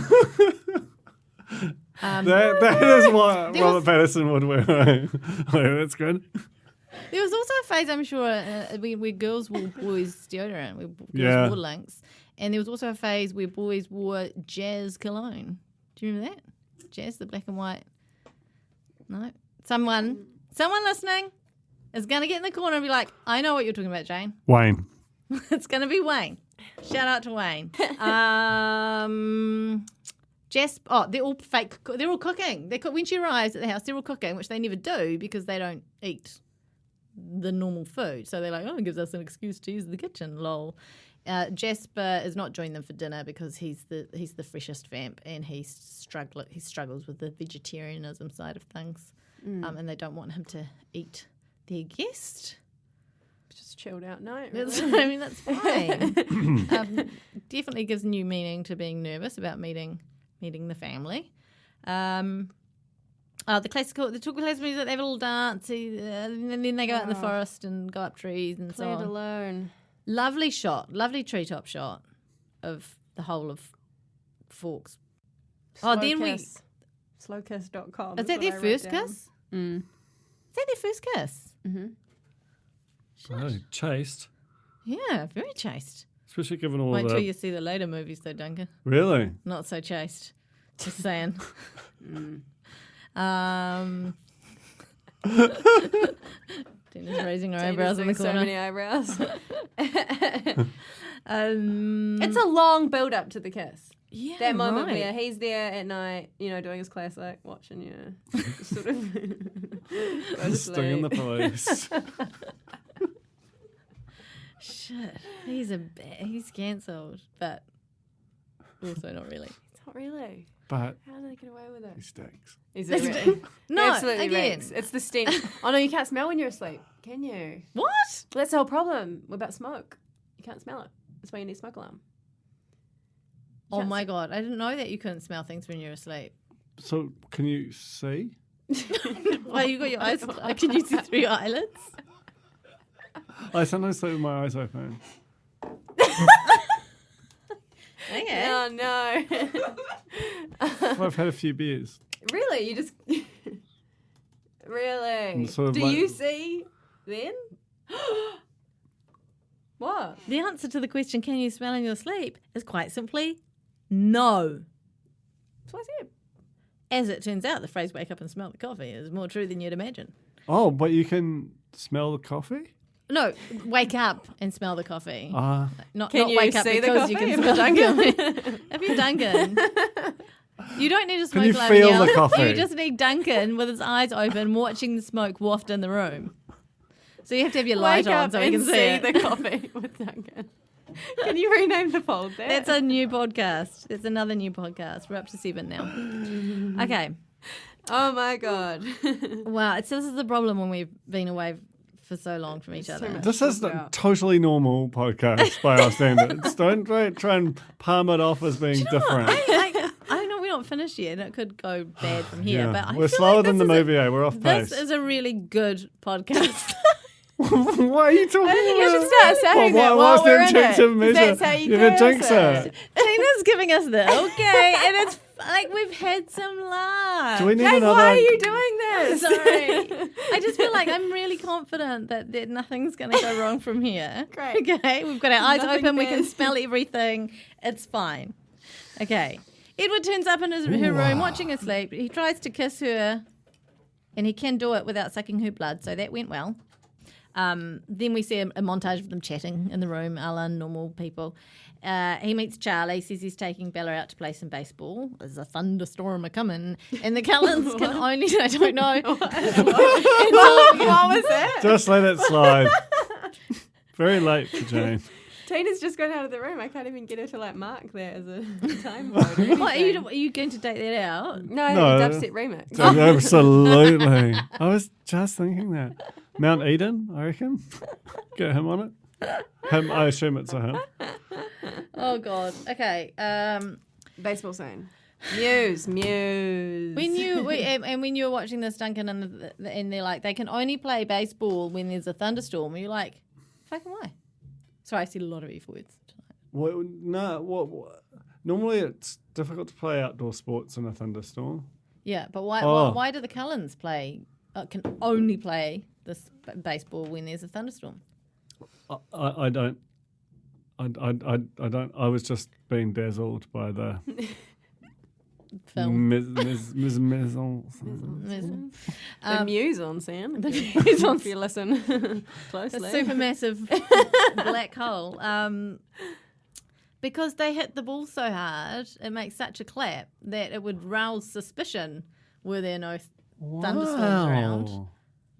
That is what Robert Pattinson would wear. Right? That's good. There was also a phase, I'm sure, where girls wore boys' deodorant, where girls wore Lynx. And there was also a phase where boys wore Jazz cologne. Do you remember that? Jazz, the black and white. No? Someone listening is going to get in the corner and be like, I know what you're talking about, Jane. Wayne. It's going to be Wayne. Shout out to Wayne. Jess, they're all fake. They're all cooking. When she arrives at the house, they're all cooking, which they never do because they don't eat the normal food. So they're like, it gives us an excuse to use the kitchen, lol. Jasper is not joining them for dinner because he's the freshest vamp and he struggles with the vegetarianism side of things, and they don't want him to eat their guest. Just chilled out night. That's Really. that's fine. Definitely gives new meaning to being nervous about meeting the family. The typical classical music, they have a little dance, and then they go out in the forest and go up trees and so Played on. alone. Lovely treetop shot of the whole of Forks. Slowkiss.com. Is that their first kiss? Mm. Is that their first kiss? Mm-hmm. Oh, chaste. Yeah, very chaste. Especially given all Wait the... till you see the later movies though, Duncan. Really? Not so chaste. Just saying. Tina's raising her eyebrows in the corner. So many eyebrows. It's It's a long build up to the kiss. yeah, That moment right. where he's there at night, doing his classic, watching you, sort of go to Stinging the sleep. police. Shit, he's cancelled, but also not really. It's not really. But How do they get away with he it? stinks. He's No, absolutely again. ranks. It's the stench. Oh no, you can't smell when you're asleep, can you? What? Well, that's the whole problem about smoke. You can't smell it. That's why you need a smoke alarm. You Oh can't my god, I didn't know that you couldn't smell things when you're asleep. So can you see? Well, you got your eyes. Can you see through your eyelids? I sometimes sleep with my eyes open. Okay. Oh no. I've had a few beers. Really? You just really? Sort of Do like- you see then? What? The answer to the question, can you smell in your sleep, is quite simply no. That's what I said. As it turns out, the phrase wake up and smell the coffee is more true than you'd imagine. Oh, but you can smell the coffee? No, wake up and smell the coffee. Not Can you wake up see the because you coffee can if smell you're the coffee. If you're Duncan, you don't need a smoke you alarm feel yell. the coffee? You just need Duncan with his eyes open watching the smoke waft in the room. So you have to have your light Wake on up so you and can see see it. the coffee with Duncan. Can you rename the fold there? That's a new podcast. It's another new podcast. We're up to 7 now. Okay. Oh my god. Wow. This is the problem when we've been away for so long from each other. This is Talk a about. totally normal podcast by our standards. Don't try and palm it off as being different. I know we're not finished yet, and it could go bad from here. Yeah. But I We're feel slower like than the this is movie, We're off pace. This is a really good podcast. Why are you talking I think about you should start saying that what's while the we're in it. objective measure? That's how you You're a curse jinxer. it. Tina's giving us the okay, and it's like we've had some laughs. Do we need Jane, another? why are you doing this? Sorry. I just feel like I'm really confident that nothing's going to go wrong from here. Great. Okay, we've got our eyes Nothing open. We can bad. smell everything. It's fine. Okay. Edward turns up in her room watching her sleep. He tries to kiss her, and he can do it without sucking her blood, so that went well. Then we see a montage of them chatting in the room, a la normal people. He meets Charlie, says he's taking Bella out to play some baseball. There's a thunderstorm a-coming. And the Cullens can only... I don't know. What was that? Just let it slide. Very late for Jane. Tina's just gone out of the room. I can't even get her to like mark that as a time code. Or What, anything. are you going to date that out? No, No. dubstep remix. Absolutely. I was just thinking that. Mount Eden, I reckon. Get him on it. Him, I assume it's a him. Oh, God. Okay. Baseball scene. Muse. When you were watching this, Duncan, and they're like, they can only play baseball when there's a thunderstorm, you're like, fucking why? Sorry, I said a lot of F words tonight. Well, no, normally it's difficult to play outdoor sports in a thunderstorm. Yeah, but why do the Cullens can only play this baseball when there's a thunderstorm? I don't. I was just being dazzled by the Film. The Muse on scene. The Muse on If you listen a closely. supermassive black hole. Because they hit the ball so hard, it makes such a clap that it would rouse suspicion were there no thunderstorms around.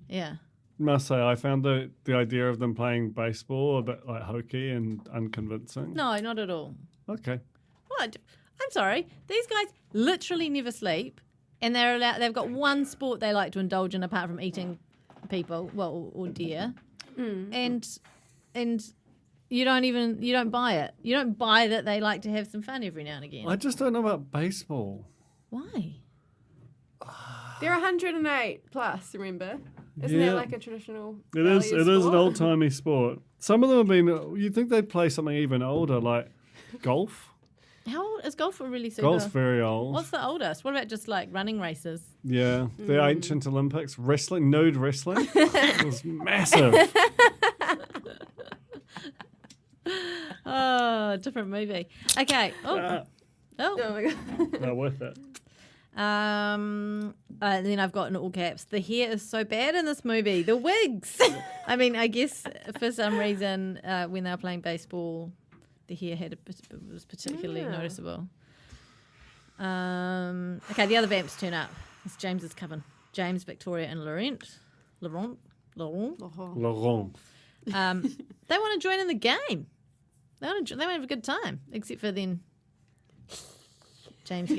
Yeah. Must say, I found the idea of them playing baseball a bit like hokey and unconvincing. No, not at all. Okay. What? I'm sorry. These guys literally never sleep, and they've got one sport they like to indulge in apart from eating people, or deer. And you don't buy it. You don't buy that they like to have some fun every now and again. I just don't know about baseball. Why? They're 108 plus, remember? Isn't Yeah. that like a traditional It is valued an sport? old-timey sport. Some of them have been, you'd think they'd play something even older, like golf. How old is golf really super? Golf's very old. What's the oldest? What about just like running races? Yeah, the ancient Olympics. Wrestling, nude wrestling. It was massive. Oh, different movie. Okay. Oh. Oh my god. Not worth it. And then I've got in all caps, the hair is so bad in this movie. The wigs. I mean, I guess for some reason when they were playing baseball, the hair was particularly noticeable. Okay, the other vamps turn up. It's James's coven. James, Victoria, and Laurent. Laurent. They want to join in the game. They want to have a good time, except for then James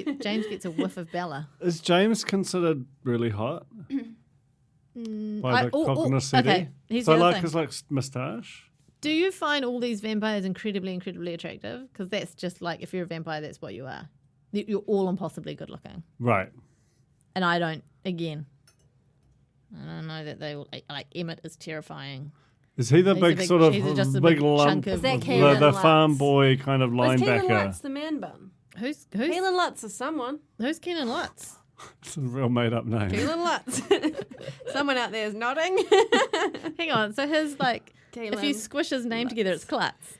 gets a whiff of Bella. Is James considered really hot by the cognoscenti? Okay, here's So the other like thing. his like moustache. Do you find all these vampires incredibly, incredibly attractive? Because that's just like, if you're a vampire, that's what you are. You're all impossibly good looking. Right. And I don't know that they will, like Emmett is terrifying. Is he the He's a big big- sort of he's just a big big lump? chunk of- Is that the Keelan Lutz? farm boy kind of Was Keelan linebacker. Lutz the man bun? Who's Keelan Lutz is someone. Kenan Lutz? It's a real made up name. Keelan Lutz. Someone out there is nodding. Hang on, so his like, Keelan if you squish his name together, it's Klutz.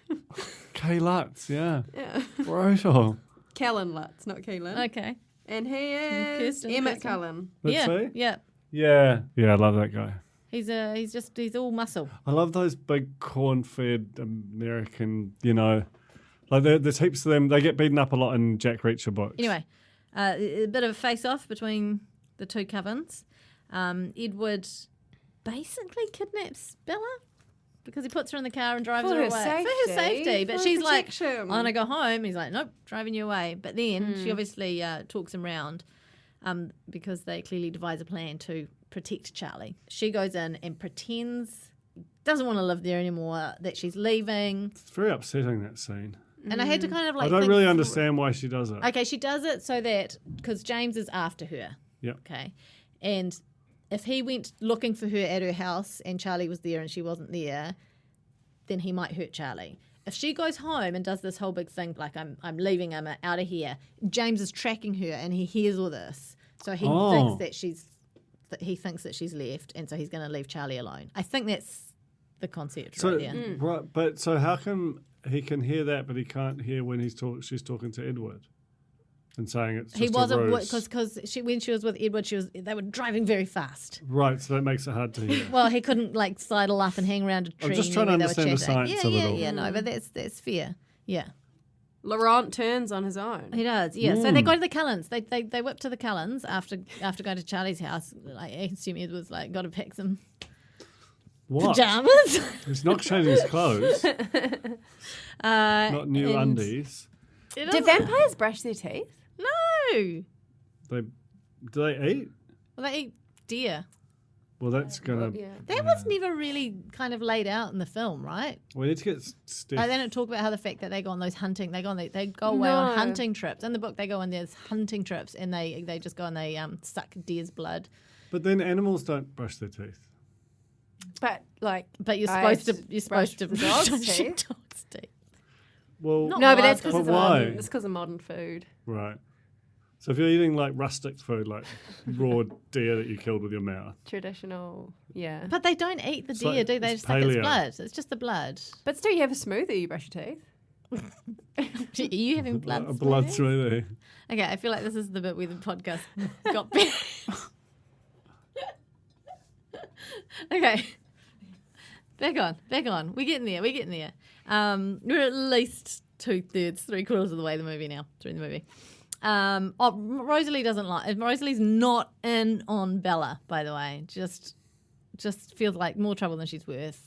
K Lutz, yeah. Yeah. Brutal. Kellen Lutz, not Keelan. Okay. And he is Kirsten, Emmett Kirsten. Cullen. Let's yeah, see. yeah. Yeah. Yeah, I love that guy. He's all muscle. I love those big corn-fed American, like there's heaps of them. They get beaten up a lot in Jack Reacher books. Anyway, a bit of a face-off between the two covens. Edward basically kidnaps Bella because he puts her in the car and drives For her her away. For her safety. But for she's like, protection. I want to go home. He's like, nope, driving you away. But then she obviously talks him round because they clearly devise a plan to protect Charlie. She goes in and pretends, doesn't want to live there anymore, that she's leaving. It's very upsetting, that scene. And I had to kind of like I don't think really through- understand why she does it. Okay, she does it so that, because James is after her. Yep. Okay. And if he went looking for her at her house and Charlie was there and she wasn't there, then he might hurt Charlie. If she goes home and does this whole big thing, like I'm leaving, I'm out of here, James is tracking her and he hears all this. So he thinks that she's left, and so he's going to leave Charlie alone. I think that's the concept So, right there. right, but so how come he can hear that, but he can't hear when she's talking to Edward? And saying it's just He wasn't a ruse. because when she was with Edward, they were driving very fast. Right, so that makes it hard to hear. Well, he couldn't like sidle up and hang around a tree. I'm just trying to where they were understand the chatting. science of it all. Yeah, no, but that's fair. Yeah. Laurent turns on his own. He does, yeah. So they go to the Cullens. They whip to the Cullens after going to Charlie's house. Like, I assume Edward's like got to pick some What? pajamas. He's not changing his clothes. Not new and undies. Do vampires brush their teeth? No. Do they eat? Well, they eat deer. Well, that's gonna. That was never really kind of laid out in the film, right? We need to get Steph. They don't talk about how the fact that they go on those hunting. They go away on hunting trips. In the book, they go on these hunting trips and they just go and they suck deer's blood. But then animals don't brush their teeth. But you're I supposed to brush the dog's brush your teeth. dog's teeth. Well, Not No, but wild that's because But of why? That's because of modern food. right. So if you're eating like rustic food, like raw deer that you killed with your mouth, Traditional, yeah. But they don't eat the It's deer, like- do they? it's Just suck its paleo. blood. It's just the blood. But still, you have a smoothie, you brush your teeth. Are you having blood? a blood smears? smoothie. Okay, I feel like this is the bit where the podcast got better. Okay. Back on. We're getting there. We're at least 2/3, 3/4 of the way through the movie. Rosalie doesn't like. Rosalie's not in on Bella, by the way. Just feels like more trouble than she's worth.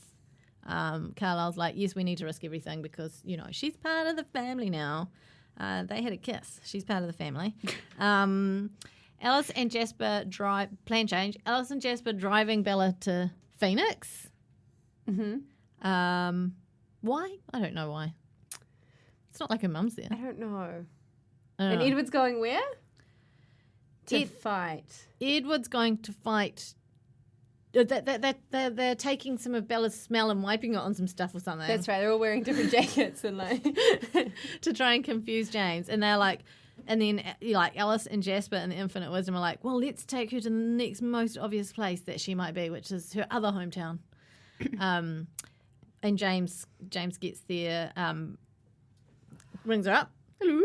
Carlisle's like, yes, we need to risk everything because she's part of the family now. They had a kiss. She's part of the family. Alice and Jasper plan change. Alice and Jasper driving Bella to Phoenix. Mm-hmm. Why? I don't know why. It's not like her mum's there. I don't know. I don't And know. Edward's going where? To fight. Edward's going to fight. They're taking some of Bella's smell and wiping it on some stuff or something. That's right. They're all wearing different jackets and like. To try and confuse James. And they're like, and then like Alice and Jasper in the Infinite Wisdom are like, well, let's take her to the next most obvious place that she might be, which is her other hometown. And James gets there, rings her up. Hello.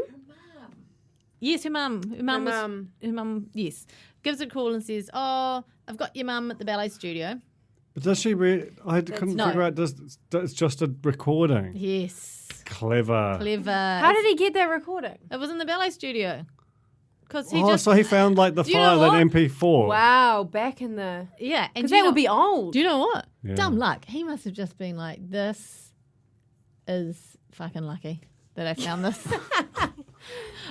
Yes, her mum, yes. Gives her a call and says, oh, I've got your mum at the ballet studio. But does she I couldn't no. figure out, it's just a recording. Yes. Clever. How did he get that recording? It was in the ballet studio. Because So he found like the Do you know file, that what? MP4. Wow, back in the. yeah. And Because do you that would know- be old. Do you know what? Yeah. Dumb luck. He must have just been like, this is fucking lucky that I found this.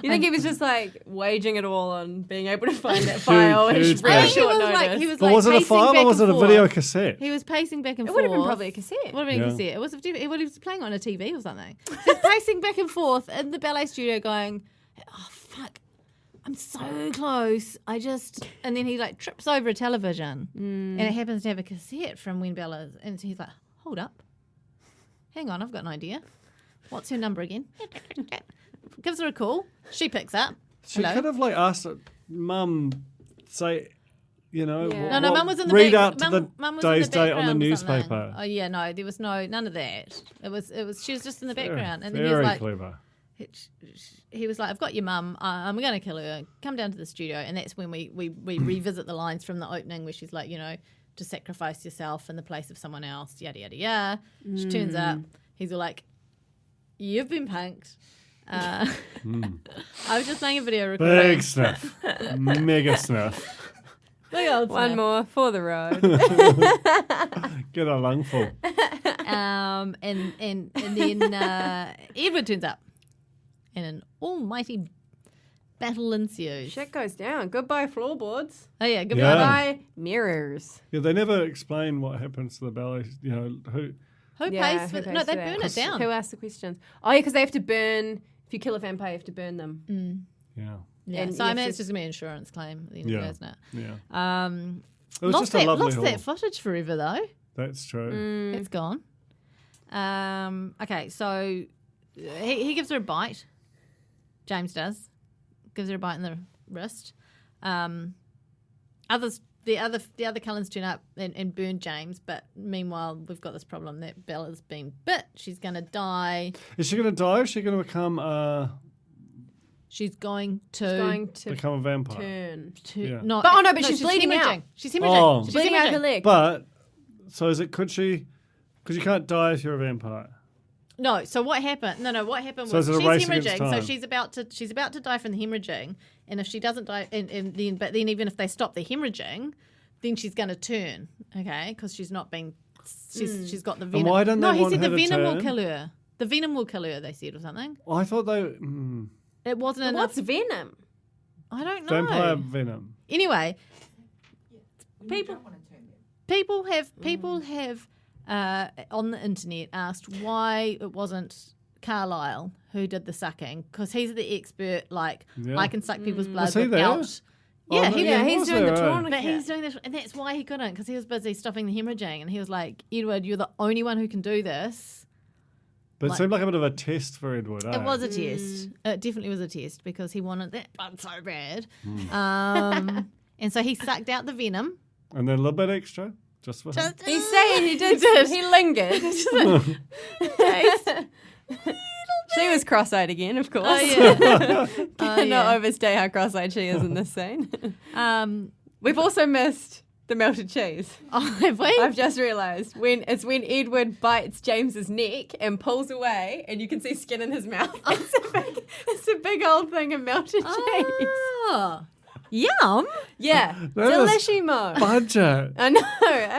You think he was just like waging it all on being able to find that file at huge really I think short he notice? was But like was it a pacing file back or was it and a video forth. cassette? He was pacing back and It forth. would have been probably a cassette. Would have been a Yeah. cassette. It was he was playing on a TV or something. He was pacing back and forth in the ballet studio going, oh, fuck, I'm so close. And then he like trips over a television and it happens to have a cassette from when Bella's, and he's like, hold up. Hang on, I've got an idea. What's her number again? Gives her a call. She picks up. She Hello? could have like asked Mum, say, Yeah. No, Mum was in the read back- out to Mum the was day's in the date on the background or something. newspaper. Oh yeah, no, there was none of that. It was she was just in the background, and then Very he was like, clever. he was like, I've got your mum. I'm going to kill her. Come down to the studio, and that's when we revisit the lines from the opening where she's like, to sacrifice yourself in the place of someone else. Yada yada yada. She turns up. He's all like, you've been punked. I was just playing a video recording. Big sniff. Mega sniff. Big old One snap. more for the road. Get a lungful. And then Edward turns up, and an almighty battle ensues. Shit goes down. Goodbye floorboards. Oh yeah, goodbye. Yeah. Goodbye mirrors. Yeah, they never explain what happens to the ballet. Who. Who Yeah, pays for? who pays No, for they that? burn it down. Who asked the questions? Oh yeah, because they have to burn. If you kill a vampire, you have to burn them. Yeah. Yeah, And so you I have mean, to- it's just gonna be an insurance claim at the end of the Yeah. day, isn't it? Yeah. It was Lost just a lovely lost haul. that footage forever though. That's true. It's gone. Okay, so he gives her a bite. James does. Gives her a bite in the wrist. The other Cullens turn up and burn James, but meanwhile we've got this problem that Bella's been bit. She's gonna die. Is she going to die or is she going to become She's going to become a vampire. turn. Yeah. not. But she's bleeding hemorrhaging. out. She's hemorrhaging. Oh. She's Bleeding out hemorrhaging. her leg. But so is it? Could she? Because you can't die if you're a vampire. No. So what happened? No. What happened So was is it a she's race against hemorrhaging. So time? she's about to die from the hemorrhaging, and if she doesn't die, but then even if they stop the hemorrhaging, then she's going to turn. Okay, because she's not being. She's got the venom. why don't no, they he want said her the to venom will turn? kill her. The venom will kill her. They said or something. Well, I thought they It wasn't enough. What's venom? I don't know. vampire venom. Anyway, people have on the internet asked why it wasn't Carlisle who did the sucking, because he's the expert. Like, Yeah. I can suck people's blood Was he there? without. Oh, Yeah, no, he, yeah, he's was doing there, the eh? tourniquet. but he's doing this, and that's why he couldn't, because he was busy stopping the hemorrhaging, and he was like, Edward, you're the only one who can do this. But it Like- seemed like a bit of a test for Edward. It was a test. It definitely was a test because he wanted that blood so bad. And so he sucked out the venom. And then a little bit extra, just for him. He's saying he did. He lingered. She was cross-eyed again, of course. Oh, yeah. Cannot overstay how cross-eyed she is in this scene. We've also missed the melted cheese. Oh, have we? I've just realised when Edward bites James's neck and pulls away, and you can see skin in his mouth. It's a big old thing of melted cheese. Oh, yum. Yeah, That is delishimo. budget. I know.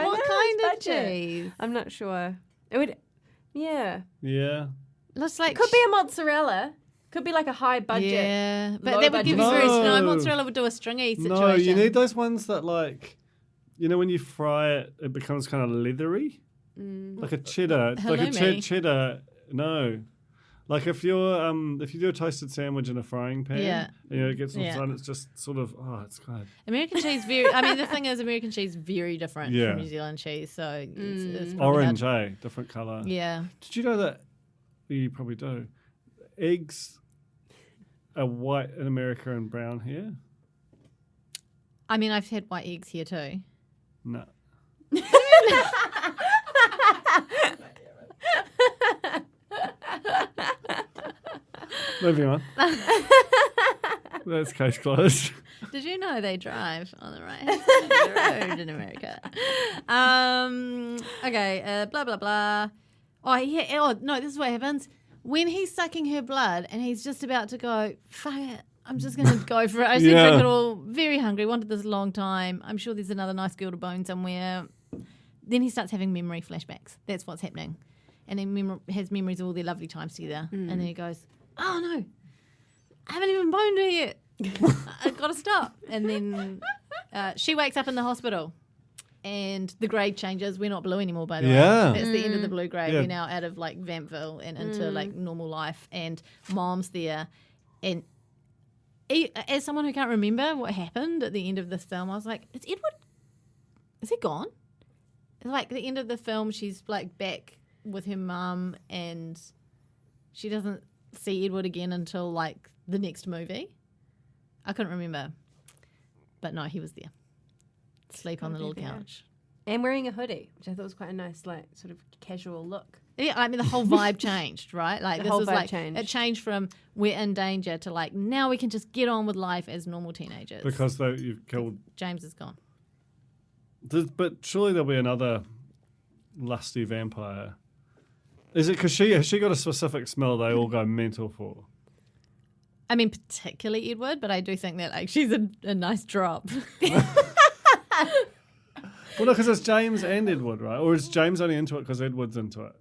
What kind of budget. cheese? I'm not sure. It would. Yeah, Yeah. Looks like could be a mozzarella. Could be like a high budget. Yeah, but low that would give you budget. very No. no. Mozzarella would do a stringy situation. No, you need those ones that like, you know, when you fry it, it becomes kind of leathery, like a cheddar, like a Halloumi. cheddar. No, like if you do a toasted sandwich in a frying pan, Yeah. you know, it gets all Yeah. done. It's just sort of it's good. American cheese very. I mean, the thing is, American cheese very different Yeah. from New Zealand cheese. So it's probably Orange, hard. different color. Yeah. Did you know that? You probably do. Eggs are white in America and brown here. I mean, I've had white eggs here too. No. Moving on. That's case closed. Did you know they drive on the right hand side of the road in America? Okay, blah, blah, blah. Oh, yeah. Oh, no, this is what happens. When he's sucking her blood and he's just about to go, fuck it, I'm just going to go for it. I just Yeah. drink it all. Very hungry. Wanted this a long time. I'm sure there's another nice girl to bone somewhere. Then he starts having memory flashbacks. That's what's happening. And he has memories of all their lovely times together. And then he goes, oh, no, I haven't even boned her yet. I've got to stop. And then she wakes up in the hospital and the grade changes. We're not blue anymore, by the Yeah. way. That's the end of the blue grade. Yeah. We're now out of like Vampville and into like normal life. And Mom's there. And as someone who can't remember what happened at the end of this film, I was like, is he gone? It's like at the end of the film, she's like back with her mum and she doesn't see Edward again until like the next movie. I couldn't remember. But no, he was there. Sleep on the little couch. And wearing a hoodie, which I thought was quite a nice, like, sort of casual look. Yeah, I mean the whole vibe changed, right? Like The this whole was vibe like changed. it changed from we're in danger to like now we can just get on with life as normal teenagers. Because you've killed. James is gone. But surely there'll be another lusty vampire. Is it because has she got a specific smell they all go mental for? I mean, particularly Edward, but I do think that like she's a nice drop. Well, no, because it's James and Edward, right? Or is James only into it because Edward's into it?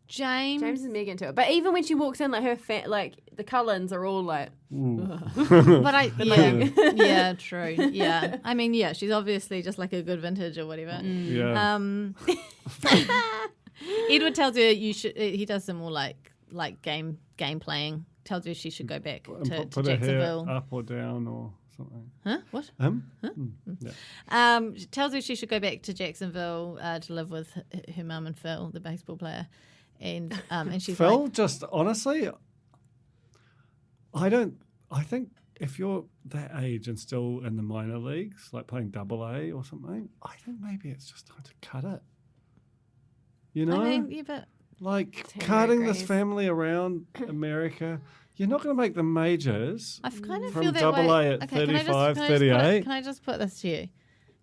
James James is mega into it. But even when she walks in, like, like, the Cullens are all like, But yeah, true. Yeah, I mean, yeah, she's obviously just like a good vintage or whatever. Yeah. Edward tells her you should. He does some more like game playing. Tells her she should go back to Put her hair Jacksonville. up or down or something. Huh? What? Yeah. She tells her she should go back to Jacksonville to live with her mum and Phil, the baseball player, and she's Phil, like, just honestly, I think if you're that age and still in the minor leagues, like playing AA or something, I think maybe it's just time to cut it. You know? I mean, yeah, but Like Take carting no this grace. family around America, You're not going to make the majors. I kind of from feel that double way. A at Okay, 35, 38. Can I just put this to you?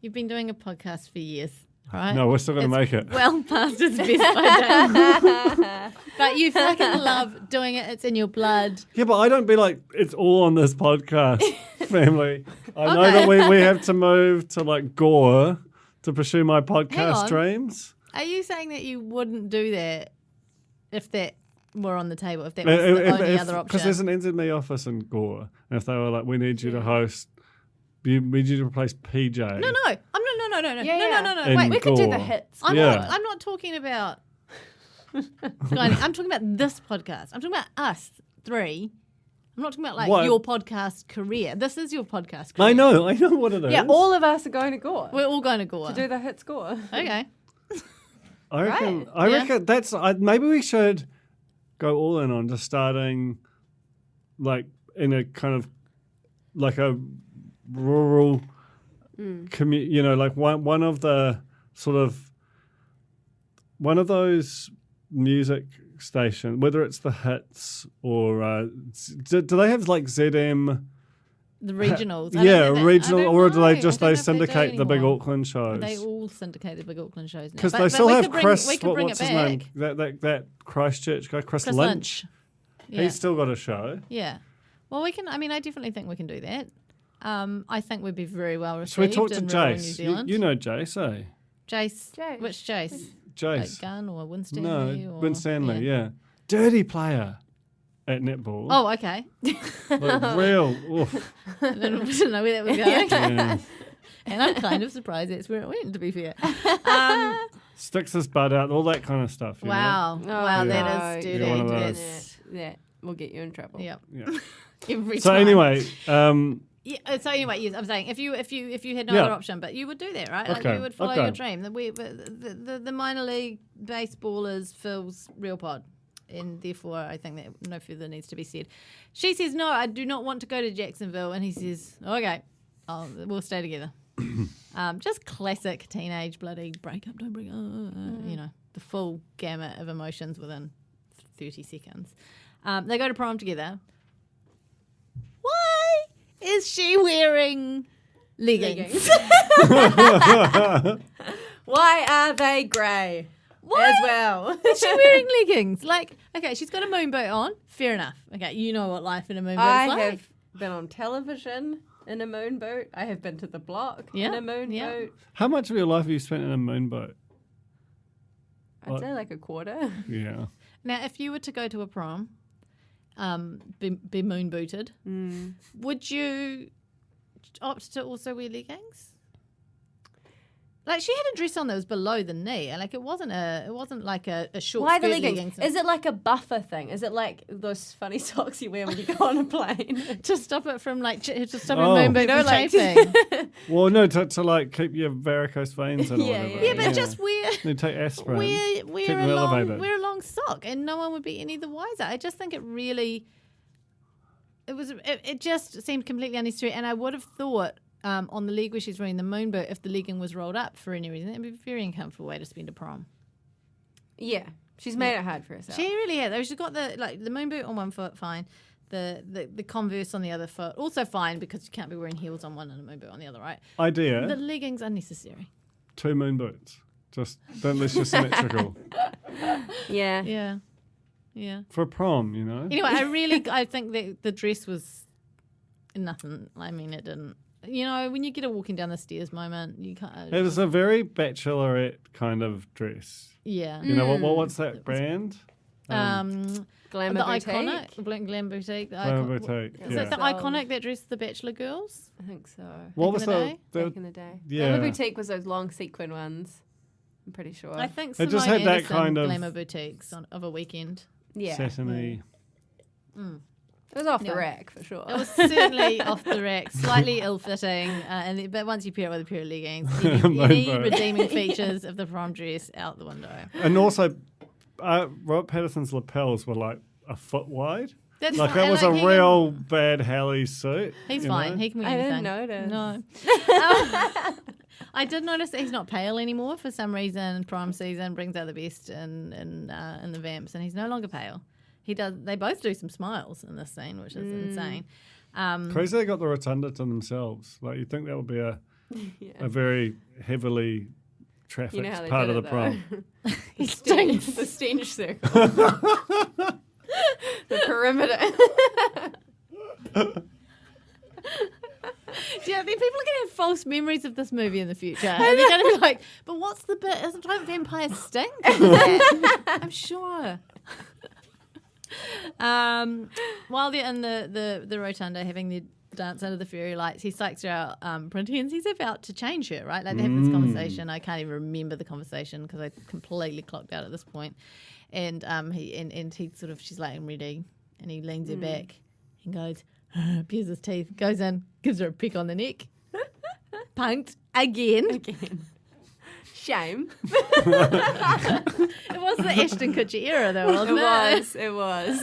You've been doing a podcast for years, right? No, we're still going to make it. Well past its best by day. But you fucking love doing it. It's in your blood. Yeah, but I don't be like, it's all on this podcast, family. I know that we have to move to like Gore to pursue my podcast dreams. Are you saying that you wouldn't do that if that were on the table, if that was the only other option? Because there's an NZME office in Gore, and if they were like, we need you to host, we need you to replace PJ. No. I'm not. No. Yeah. Wait, we could do the Gore. hits. I'm not talking about. I'm talking about this podcast. I'm talking about us three. I'm not talking about like your podcast career. This is your podcast career. I know what it is. Yeah, all of us are going to Gore. We're all going to Gore. To do the hit score. Okay. I reckon that's. Maybe we should go all in on just starting, like in a kind of, like a rural, like one of the sort of one of those music stations, whether it's the hits or do they have like ZM? The regionals. Regional, or do they I don't know if syndicate do the big anymore. Auckland shows? They all syndicate the big Auckland shows now. Because But they still we have could bring- Chris. we could bring What's it his name? back. That Christchurch guy, Chris Chris Lynch. Yeah. He's still got a show. Yeah. Well, we can. I mean, I definitely think we can do that. I think we'd be very well received. Should we talk to in rural New Jace? Zealand. You know Jace, eh? Jace. Which Jace? Jace. Like Gunn or Winston? No, Winstanley, yeah. Dirty player at netball. Oh, okay. Like real. Oof. I didn't know where that was going. Yeah. And I'm kind of surprised that's where it went, to be fair. Sticks his butt out, all that kind of stuff. you know? Wow. Wow, that is dirty. Yeah, one of those. That's, Yeah, we'll get you in trouble. yep. Yeah. Every So time. anyway, yes, I'm saying if you had no Yeah. other option, but you would do that, right? Like Okay, you would follow okay. your dream. The minor league baseballers Phil's real pod, and therefore I think that no further needs to be said. She says no, I do not want to go to Jacksonville, and he says okay, we'll stay together. Just classic teenage bloody breakup, don't break up, you know, the full gamut of emotions within 30 seconds. They go to prom together. Why is she wearing leggings? Why are they grey as well? Is she wearing leggings? Like, okay, she's got a moon boot on. Fair enough. Okay, you know what life in a moon boot is I like. have been on television in a moon boot. I have been to the block in a moon boot. how much of your life have you spent in a moonboat? I'd say like a quarter. Yeah. Now, if you were to go to a prom, be moon booted, would you opt to also wear leggings? Like, she had a dress on that was below the knee, and like it wasn't like a short. Why the skirt leggings? Is it like a buffer thing? Is it like those funny socks you wear when you go on a plane? to stop it from like to stop Oh. a moon boot from like- chafing? Well, no, to like keep your varicose veins in or Yeah, whatever. Yeah, but just wear. You take aspirin. Wear keep them elevated. wear a long sock, and no one would be any the wiser. I just think it just seemed completely unnecessary, and I would have thought on the leg where she's wearing the moon boot, if the legging was rolled up for any reason, it'd be a very uncomfortable way to spend a prom. Yeah, she's made it hard for herself. She really has. She's got the moon boot on one foot, fine. The Converse on the other foot, also fine because you can't be wearing heels on one and a moon boot on the other, right? Idea. The leggings unnecessary. 2 moon boots. Just unless you're symmetrical. Yeah. Yeah. For prom, you know? Anyway, I think that the dress was nothing. I mean, it didn't. You know, when you get a walking down the stairs moment, you can't. It was a very bachelorette kind of dress. Yeah. You know, what's that brand? Glamour The boutique. iconic Glam Boutique. Glamour Boutique. Is Yeah. it the iconic that dressed the Bachelor girls? I think so. What back was in the the, day? Back in the day. Yeah. Glamour boutique was those long sequin ones. I'm pretty sure. I think It Simone just had that Anderson kind of- Glamour Boutiques of a weekend. yeah. Sesame? It was off the rack for sure. It was certainly off the rack, slightly ill-fitting, but once you pair it with a pair of leggings, any redeeming features of the prom dress out the window. And also, Robert Pattinson's lapels were like a foot wide. That's Like fine. that was Like, a he real bad Hallie suit. He's you fine. know? He can wear I anything. didn't notice. No. I did notice that he's not pale anymore for some reason. Prom season brings out the best in the vamps, and he's no longer pale. He does. They both do some smiles in this scene, which is insane. Crazy they got the rotunda to themselves. Like, you'd think that would be a very heavily trafficked how they part did of the it, prom. He stinks. The stench circle. The perimeter. Do you think people are going to have false memories of this movie in the future? And they're going to be like, but what's the bit? Don't vampires stink? I'm sure. While they're in the rotunda having the dance under the fairy lights, he psychs her out, pretends he's about to change her, right? Like they have this conversation. I can't even remember the conversation because I completely clocked out at this point. And he sort of, she's like, I'm ready. And he leans her back and goes, peels his teeth, goes in, gives her a peck on the neck. Punked again. Shame. It was the Ashton Kutcher era, though, wasn't it? It was.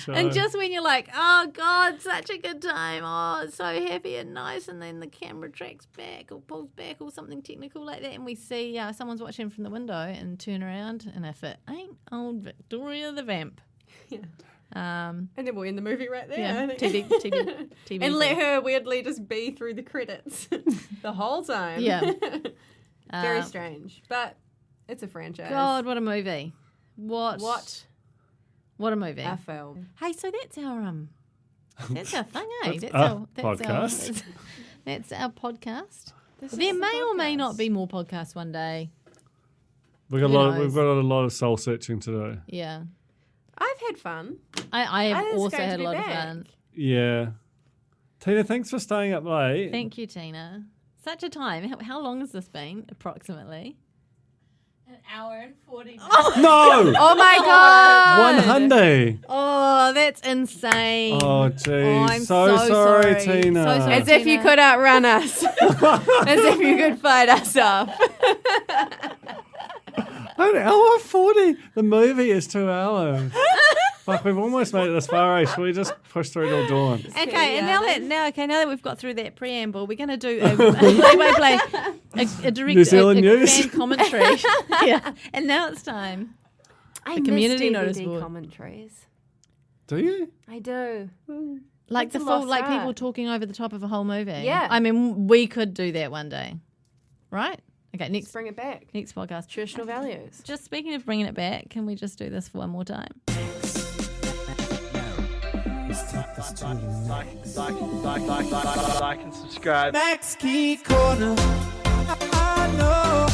And just when you're like, oh, God, such a good time. Oh, it's so happy and nice. And then the camera tracks back or pulls back or something technical like that. And we see someone's watching from the window and turn around. And if it ain't old Victoria the Vamp. Yeah. And then we'll end the movie right there. Yeah, I think. TV. And let her weirdly just be through the credits the whole time. Yeah. Very strange. But it's a franchise. God, what a movie. What a movie. A film. Hey, so that's our thing, eh? That's our podcast. That's our podcast. There may or may not be more podcasts one day. We've got a lot of soul searching to do. Yeah. I've had fun. I have it's also great had to a lot be of back. fun. Yeah. Tina, thanks for staying up late. Thank you, Tina. Such a time. How long has this been, approximately? An hour and 40 minutes. No! Oh my God. 100. Oh, that's insane. Oh, geez. Oh, I'm so sorry, Tina. So sorry, As if you could outrun us. As if you could fight us off. An hour 40. The movie is 2 hours. Fuck, we've almost made it this far, eh? Should we just push through till dawn? Okay, and now that we've got through that preamble, we're going to do a direct New Zealand news. fan commentary. Yeah, and now it's time. I community miss notice DVD board. commentaries. Do you? I do. Like That's the a full, lost like art. people talking over the top of a whole movie. Yeah. I mean, we could do that one day, right? Okay, Let's bring it back. next podcast. Traditional values. Just speaking of bringing it back, can we just do this for one more time? Like and subscribe. Max Key Corner. I know.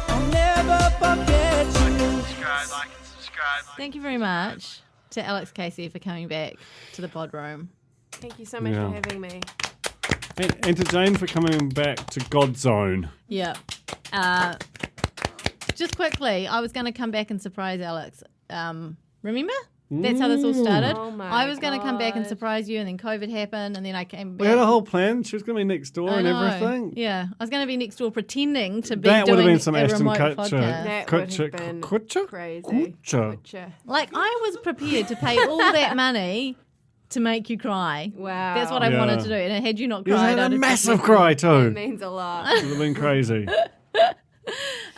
I'll never forget you. Subscribe, like and subscribe. Thank you very much to Alex Casey for coming back to the pod room. Thank you so much Yeah. for having me. And to Jane for coming back to Godzone. Yeah. Just quickly, I was going to come back and surprise Alex. Remember? That's how this all started. Oh my I was going to come back and God. surprise you, and then COVID happened, and then I came back. We had a whole plan. She was going to be next door I and know. everything. Yeah, I was going to be next door pretending to be That would have doing been some a Ashton remote Kutcher. podcast. That would have been Kutcher? crazy. Kutcher. Kutcher. Like, I was prepared to pay all that money to make you cry. Wow. That's what I Yeah. wanted to do. And had you not You cried, had I'd a have massive just- cry It too. means a lot. It would have been crazy.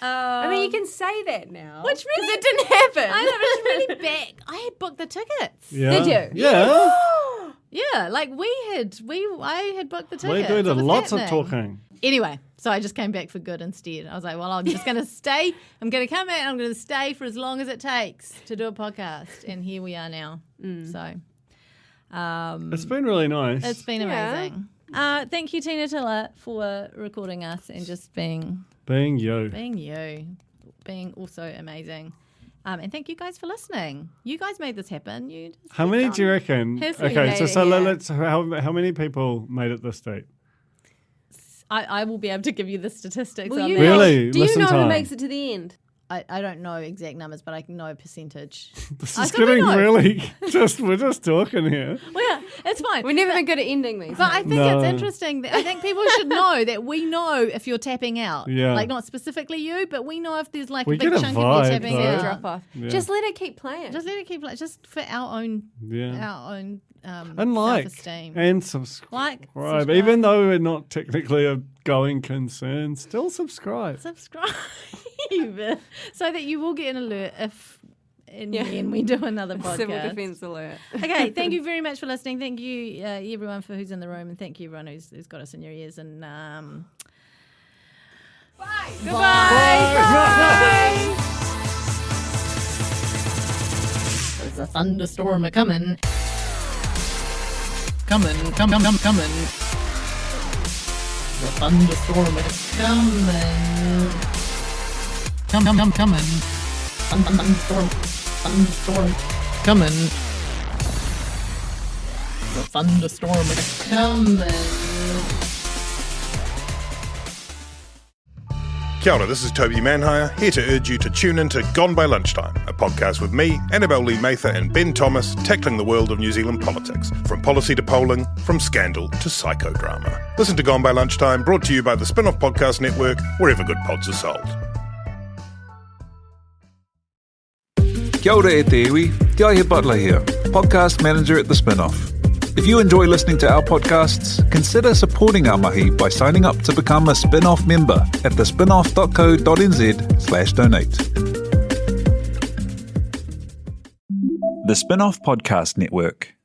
I mean, you can say that now. Which really- 'Cause it didn't happen. I know, but it's really bad. I had booked the tickets. Yeah. Did you? Yeah. Yeah, like I had booked the tickets. We did It was lots of happening. talking. Anyway, so I just came back for good instead. I was like, well, I'm just going to stay. I'm going to come back and I'm going to stay for as long as it takes to do a podcast. And here we are now. So It's been really nice. it's been Yeah. amazing. Thank you, Tina Tiller, for recording us and just being you. being also amazing. And thank you guys for listening. You guys made this happen. You just How get many done. do you reckon? Here's what Okay, you so made it, let's. How many people made it this deep? I will be able to give you the statistics. Well, on you that. Really? Do you Listen know time. who makes it to the end? I don't know exact numbers, but I can know a percentage. This I is thought I getting know. really. We're just talking here. Well, yeah, it's fine. We've never been good at ending these. But I think No. it's interesting. I think people should know that we know if you're tapping out. Yeah. Like, not specifically you, but we know if there's like We a big get a chunk vibe, of you tapping though. out. drop off. Yeah. Just let it keep playing. Just let it keep, like, just for our own Yeah. self-esteem. And subscribe. Like, subscribe. Even though we're not technically a going concern, still subscribe. Subscribe. leave so that you will get an alert if and then we do another podcast. Civil defence alert. Okay, thank you very much for listening. Thank you, everyone, for who's in the room, and thank you, everyone who's got us in your ears. And Bye. Goodbye. There's a thunderstorm a coming. Coming. The thunderstorm is coming. Coming. Thunderstorm coming. The thunderstorm is coming. Kia ora, this is Toby Manhire, here to urge you to tune in to Gone by Lunchtime, a podcast with me, Annabelle Lee Mather and Ben Thomas, tackling the world of New Zealand politics, from policy to polling, from scandal to psychodrama. Listen to Gone by Lunchtime, brought to you by the Spin-Off Podcast Network, wherever good pods are sold. Kia ora e te iwi, Te Aihe Butler here, podcast manager at The Spin-Off. If you enjoy listening to our podcasts, consider supporting our mahi by signing up to become a Spin-Off member at thespinoff.co.nz/donate. The Spin-Off Podcast Network.